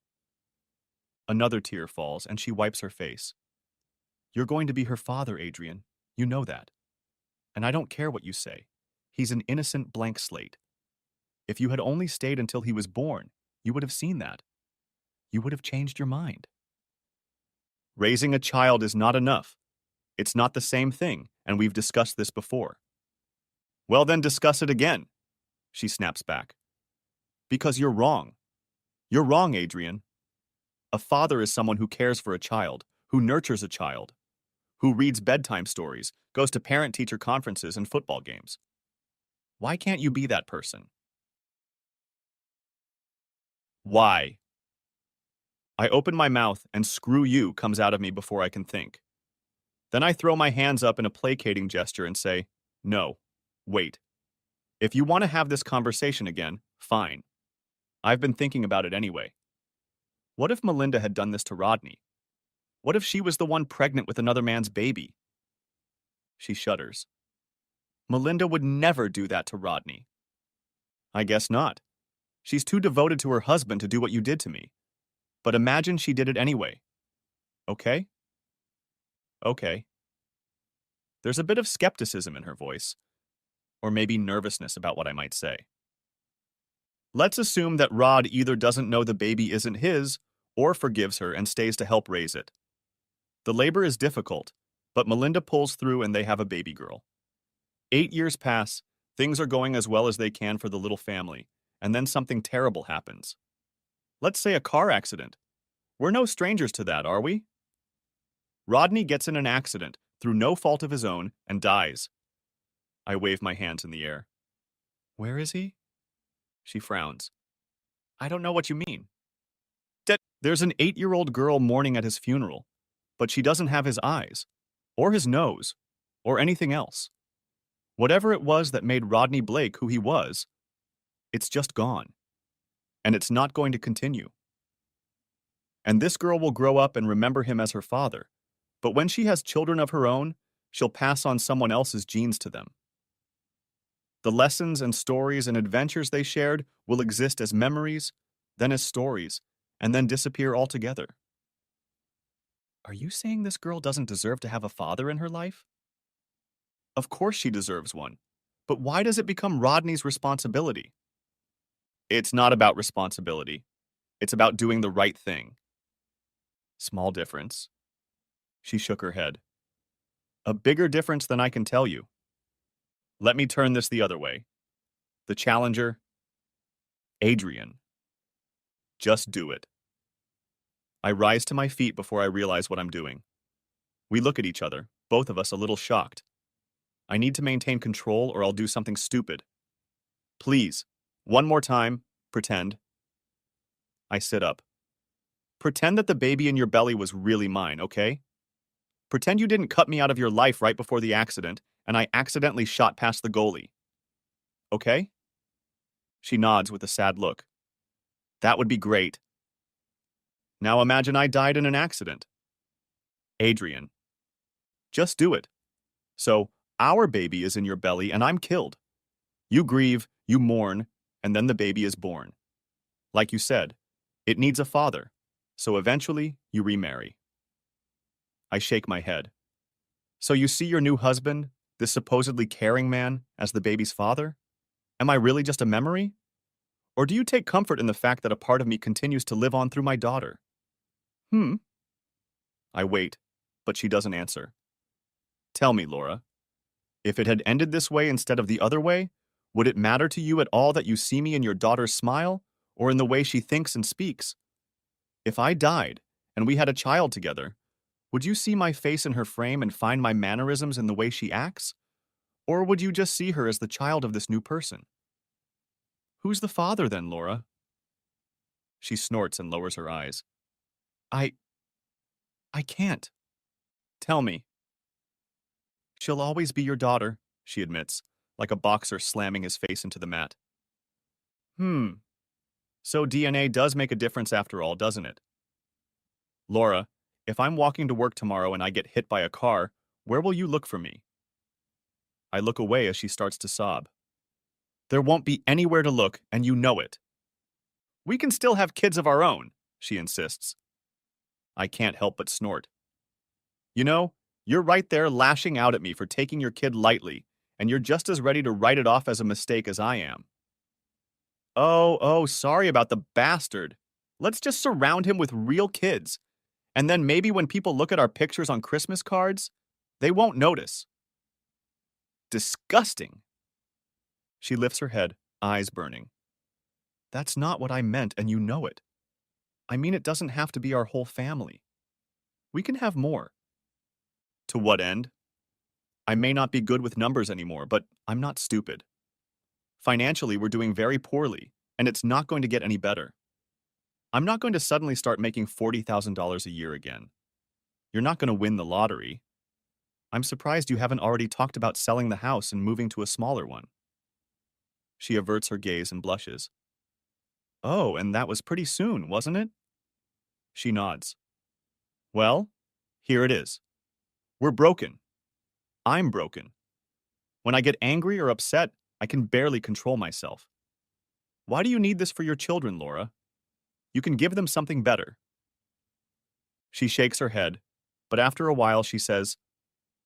Another tear falls, and she wipes her face. You're going to be her father, Adrian. You know that. And I don't care what you say. He's an innocent blank slate. If you had only stayed until he was born, you would have seen that. You would have changed your mind. Raising a child is not enough. It's not the same thing, and we've discussed this before. Well, then discuss it again, she snaps back. Because you're wrong. You're wrong, Adrian. A father is someone who cares for a child, who nurtures a child, who reads bedtime stories, goes to parent-teacher conferences and football games. Why can't you be that person? Why? I open my mouth and screw you comes out of me before I can think. Then I throw my hands up in a placating gesture and say, no, wait. If you want to have this conversation again, fine. I've been thinking about it anyway. What if Melinda had done this to Rodney? What if she was the one pregnant with another man's baby? She shudders. Melinda would never do that to Rodney. I guess not. She's too devoted to her husband to do what you did to me. But imagine she did it anyway. Okay? Okay. There's a bit of skepticism in her voice, or maybe nervousness about what I might say. Let's assume that Rod either doesn't know the baby isn't his, or forgives her and stays to help raise it. The labor is difficult, but Melinda pulls through and they have a baby girl. 8 years pass, things are going as well as they can for the little family, and then something terrible happens. Let's say a car accident. We're no strangers to that, are we? Rodney gets in an accident through no fault of his own and dies. I wave my hands in the air. Where is he? She frowns. I don't know what you mean. There's an 8-year-old girl mourning at his funeral, but she doesn't have his eyes, or his nose, or anything else. Whatever it was that made Rodney Blake who he was, it's just gone. And it's not going to continue. And this girl will grow up and remember him as her father, but when she has children of her own, she'll pass on someone else's genes to them. The lessons and stories and adventures they shared will exist as memories, then as stories, and then disappear altogether. Are you saying this girl doesn't deserve to have a father in her life? Of course she deserves one, but why does it become Rodney's responsibility? It's not about responsibility. It's about doing the right thing. Small difference. She shook her head. A bigger difference than I can tell you. Let me turn this the other way. The challenger, Adrian. Just do it. I rise to my feet before I realize what I'm doing. We look at each other, both of us a little shocked. I need to maintain control or I'll do something stupid. Please, one more time, pretend. I sit up. Pretend that the baby in your belly was really mine, okay? Pretend you didn't cut me out of your life right before the accident and I accidentally shot past the goalie. Okay? She nods with a sad look. That would be great. Now imagine I died in an accident. Adrian. Just do it. So, our baby is in your belly and I'm killed. You grieve, you mourn, and then the baby is born. Like you said, it needs a father, so eventually you remarry. I shake my head. So you see your new husband, this supposedly caring man, as the baby's father? Am I really just a memory? Or do you take comfort in the fact that a part of me continues to live on through my daughter? I wait, but she doesn't answer. Tell me, Laura, if it had ended this way instead of the other way, would it matter to you at all that you see me in your daughter's smile, or in the way she thinks and speaks? If I died, and we had a child together, would you see my face in her frame and find my mannerisms in the way she acts? Or would you just see her as the child of this new person? Who's the father then, Laura? She snorts and lowers her eyes. I can't. Tell me. She'll always be your daughter, she admits, like a boxer slamming his face into the mat. So DNA does make a difference after all, doesn't it? Laura, if I'm walking to work tomorrow and I get hit by a car, where will you look for me? I look away as she starts to sob. There won't be anywhere to look, and you know it. We can still have kids of our own, she insists. I can't help but snort. You know, you're right there lashing out at me for taking your kid lightly, and you're just as ready to write it off as a mistake as I am. Oh, sorry about the bastard. Let's just surround him with real kids, and then maybe when people look at our pictures on Christmas cards, they won't notice. Disgusting. She lifts her head, eyes burning. That's not what I meant, and you know it. I mean, it doesn't have to be our whole family. We can have more. To what end? I may not be good with numbers anymore, but I'm not stupid. Financially, we're doing very poorly, and it's not going to get any better. I'm not going to suddenly start making $40,000 a year again. You're not going to win the lottery. I'm surprised you haven't already talked about selling the house and moving to a smaller one. She averts her gaze and blushes. Oh, and that was pretty soon, wasn't it? She nods. Well, Here it is. We're broken. I'm broken. When I get angry or upset, I can barely control myself. Why do you need this for your children, Laura? You can give them something better. She shakes her head, but after a while she says,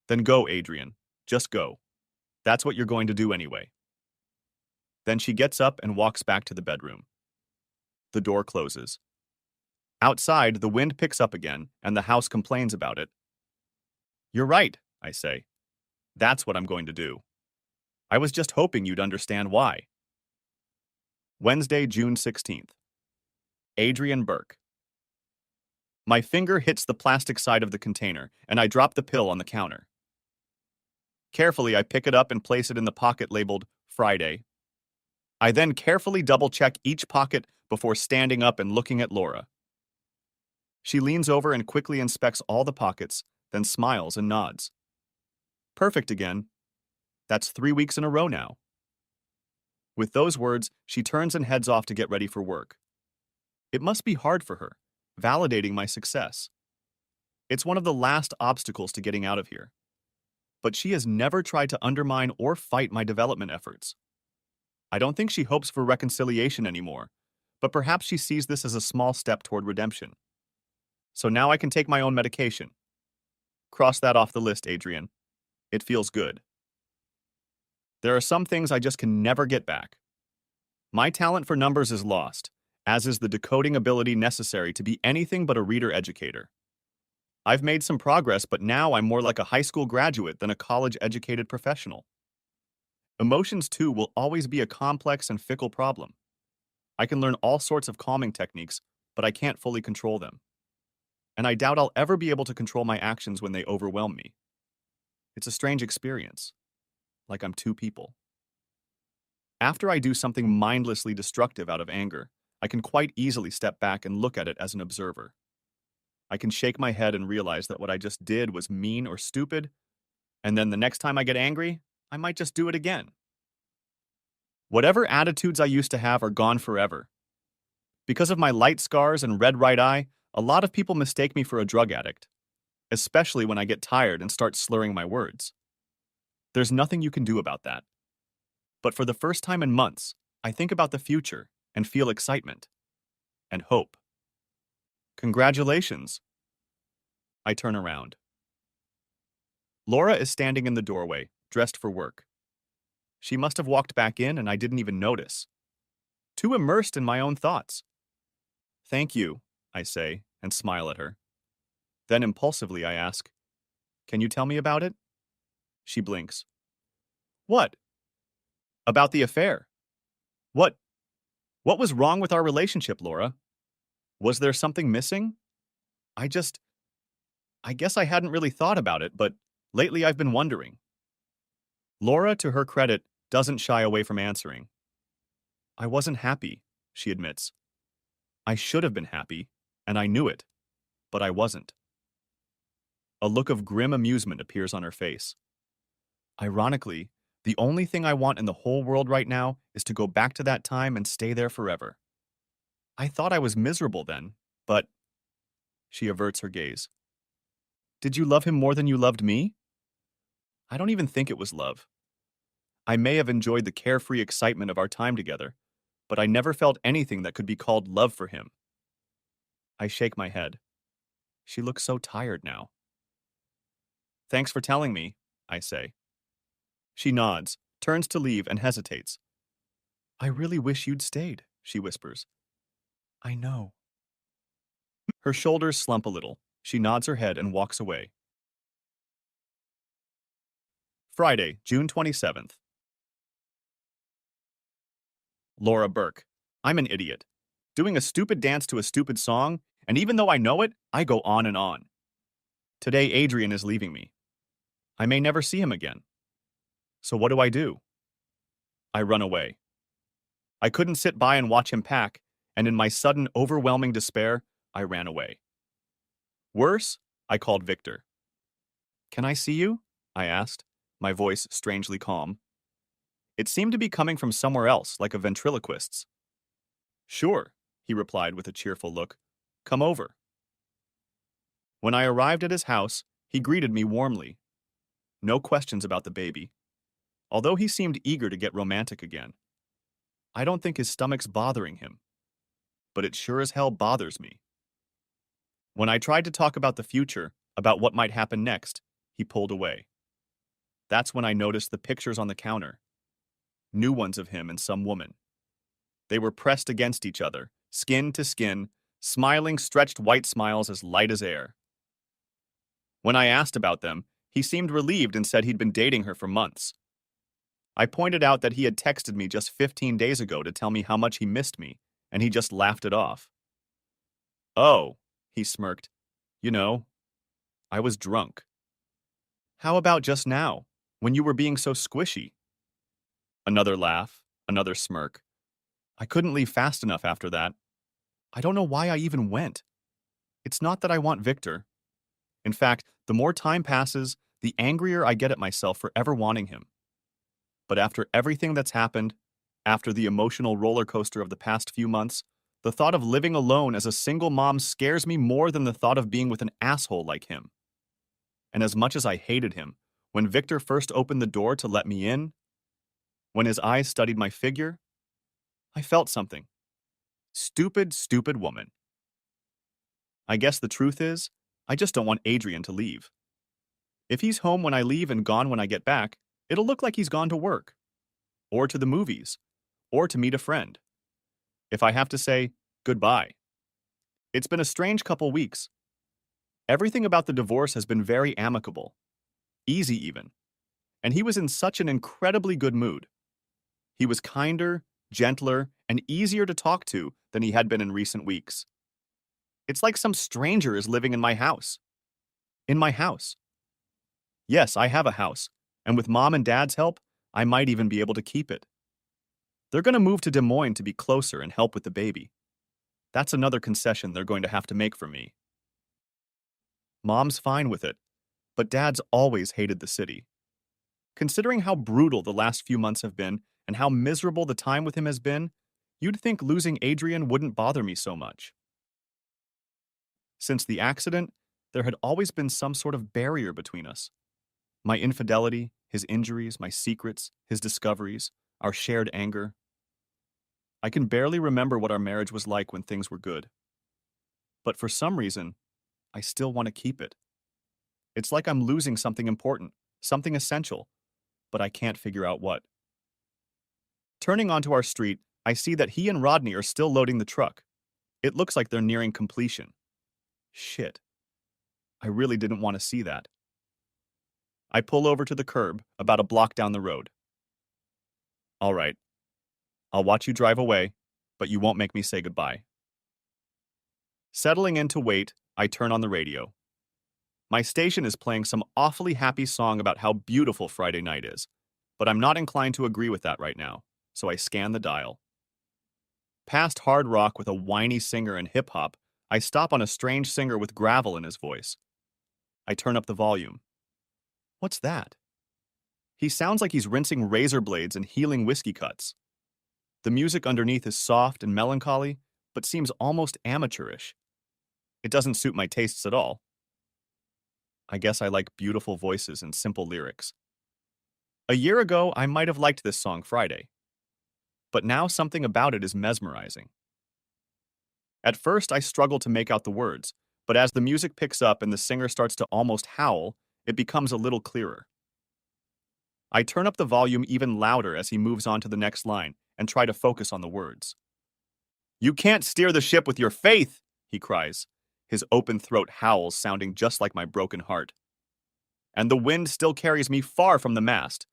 Then go, Adrian. Just go. That's what you're going to do anyway. Then she gets up and walks back to the bedroom. The door closes. Outside, the wind picks up again, and the house complains about it. You're right, I say. That's what I'm going to do. I was just hoping you'd understand why. Wednesday, June 16th. Adrian Burke. My finger hits the plastic side of the container, and I drop the pill on the counter. Carefully, I pick it up and place it in the pocket labeled Friday. I then carefully double-check each pocket before standing up and looking at Laura. She leans over and quickly inspects all the pockets, then smiles and nods. Perfect again. That's 3 weeks in a row now. With those words, she turns and heads off to get ready for work. It must be hard for her, validating my success. It's one of the last obstacles to getting out of here. But she has never tried to undermine or fight my development efforts. I don't think she hopes for reconciliation anymore, but perhaps she sees this as a small step toward redemption. So now I can take my own medication. Cross that off the list, Adrian. It feels good. There are some things I just can never get back. My talent for numbers is lost, as is the decoding ability necessary to be anything but a reader-educator. I've made some progress, but now I'm more like a high school graduate than a college-educated professional. Emotions, too, will always be a complex and fickle problem. I can learn all sorts of calming techniques, but I can't fully control them. And I doubt I'll ever be able to control my actions when they overwhelm me. It's a strange experience, like I'm two people. After I do something mindlessly destructive out of anger, I can quite easily step back and look at it as an observer. I can shake my head and realize that what I just did was mean or stupid, and then the next time I get angry, I might just do it again. Whatever attitudes I used to have are gone forever. Because of my light scars and red right eye, a lot of people mistake me for a drug addict, especially when I get tired and start slurring my words. There's nothing you can do about that. But for the first time in months, I think about the future and feel excitement and hope. Congratulations. I turn around. Laura is standing in the doorway, dressed for work. She must have walked back in and I didn't even notice. Too immersed in my own thoughts. Thank you, I say, and smile at her. Then impulsively I ask, Can you tell me about it? She blinks. What? About the affair. What was wrong with our relationship, Laura? Was there something missing? I guess I hadn't really thought about it, but lately I've been wondering. Laura, to her credit, doesn't shy away from answering. I wasn't happy, she admits. I should have been happy, and I knew it, but I wasn't. A look of grim amusement appears on her face. Ironically, the only thing I want in the whole world right now is to go back to that time and stay there forever. I thought I was miserable then, but... She averts her gaze. Did you love him more than you loved me? I don't even think it was love. I may have enjoyed the carefree excitement of our time together, but I never felt anything that could be called love for him. I shake my head. She looks so tired now. Thanks for telling me, I say. She nods, turns to leave, and hesitates. I really wish you'd stayed, she whispers. I know. Her shoulders slump a little. She nods her head and walks away. Friday, June 27th. Laura Burke. I'm an idiot. Doing a stupid dance to a stupid song, and even though I know it, I go on and on. Today, Adrian is leaving me. I may never see him again. So what do? I run away. I couldn't sit by and watch him pack, and in my sudden, overwhelming despair, I ran away. Worse, I called Victor. Can I see you? I asked, my voice strangely calm. It seemed to be coming from somewhere else, like a ventriloquist's. Sure, he replied with a cheerful look. Come over. When I arrived at his house, he greeted me warmly. No questions about the baby, although he seemed eager to get romantic again. I don't think his stomach's bothering him, but it sure as hell bothers me. When I tried to talk about the future, about what might happen next, he pulled away. That's when I noticed the pictures on the counter. New ones of him and some woman. They were pressed against each other, skin to skin, smiling stretched white smiles as light as air. When I asked about them, he seemed relieved and said he'd been dating her for months. I pointed out that he had texted me just 15 days ago to tell me how much he missed me, and he just laughed it off. Oh, he smirked. You know, I was drunk. How about just now, when you were being so squishy? Another laugh, another smirk. I couldn't leave fast enough after that. I don't know why I even went. It's not that I want Victor. In fact, the more time passes, the angrier I get at myself for ever wanting him. But after everything that's happened, after the emotional roller coaster of the past few months, the thought of living alone as a single mom scares me more than the thought of being with an asshole like him. And as much as I hated him, when Victor first opened the door to let me in, when his eyes studied my figure, I felt something. Stupid, stupid woman. I guess the truth is, I just don't want Adrian to leave. If he's home when I leave and gone when I get back, it'll look like he's gone to work, or to the movies, or to meet a friend. If I have to say goodbye. It's been a strange couple weeks. Everything about the divorce has been very amicable, easy even, and he was in such an incredibly good mood. He was kinder, gentler, and easier to talk to than he had been in recent weeks. It's like some stranger is living in my house. In my house. Yes, I have a house, and with Mom and Dad's help, I might even be able to keep it. They're going to move to Des Moines to be closer and help with the baby. That's another concession they're going to have to make for me. Mom's fine with it, but Dad's always hated the city. Considering how brutal the last few months have been and how miserable the time with him has been, you'd think losing Adrian wouldn't bother me so much. Since the accident, there had always been some sort of barrier between us. My infidelity, his injuries, my secrets, his discoveries, our shared anger. I can barely remember what our marriage was like when things were good. But for some reason, I still want to keep it. It's like I'm losing something important, something essential, but I can't figure out what. Turning onto our street, I see that he and Rodney are still loading the truck. It looks like they're nearing completion. Shit. I really didn't want to see that. I pull over to the curb, about a block down the road. All right. I'll watch you drive away, but you won't make me say goodbye. Settling in to wait, I turn on the radio. My station is playing some awfully happy song about how beautiful Friday night is, but I'm not inclined to agree with that right now, so I scan the dial. Past hard rock with a whiny singer and hip-hop, I stop on a strange singer with gravel in his voice. I turn up the volume. What's that? He sounds like he's rinsing razor blades and healing whiskey cuts. The music underneath is soft and melancholy, but seems almost amateurish. It doesn't suit my tastes at all. I guess I like beautiful voices and simple lyrics. A year ago, I might have liked this song Friday. But now something about it is mesmerizing. At first, I struggle to make out the words, but as the music picks up and the singer starts to almost howl, it becomes a little clearer. I turn up the volume even louder as he moves on to the next line and try to focus on the words. "You can't steer the ship with your faith," he cries, his open throat howls sounding just like my broken heart. "And the wind still carries me far from the mast.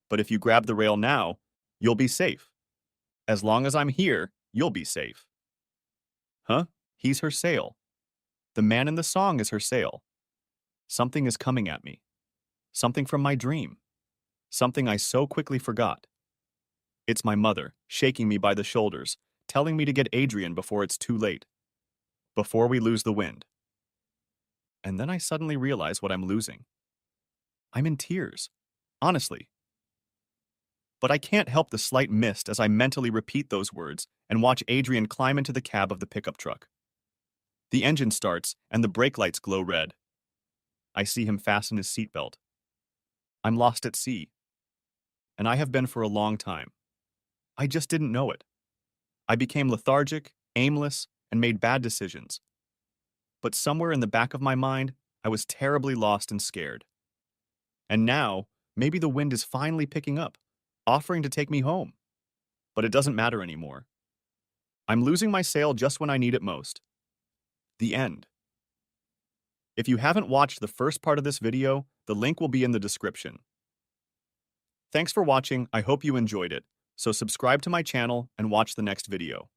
But if you grab the rail now, you'll be safe. As long as I'm here, you'll be safe." Huh? He's her sail. The man in the song is her sail. Something is coming at me. Something from my dream. Something I so quickly forgot. It's my mother, shaking me by the shoulders, telling me to get Adrian before it's too late. Before we lose the wind. And then I suddenly realize what I'm losing. I'm in tears. Honestly. But I can't help the slight mist as I mentally repeat those words and watch Adrian climb into the cab of the pickup truck. The engine starts, and the brake lights glow red. I see him fasten his seatbelt. I'm lost at sea. And I have been for a long time. I just didn't know it. I became lethargic, aimless, and made bad decisions. But somewhere in the back of my mind, I was terribly lost and scared. And now, maybe the wind is finally picking up, offering to take me home. But it doesn't matter anymore. I'm losing my sail just when I need it most. The end. If you haven't watched the first part of this video, the link will be in the description. Thanks for watching, I hope you enjoyed it, so subscribe to my channel and watch the next video.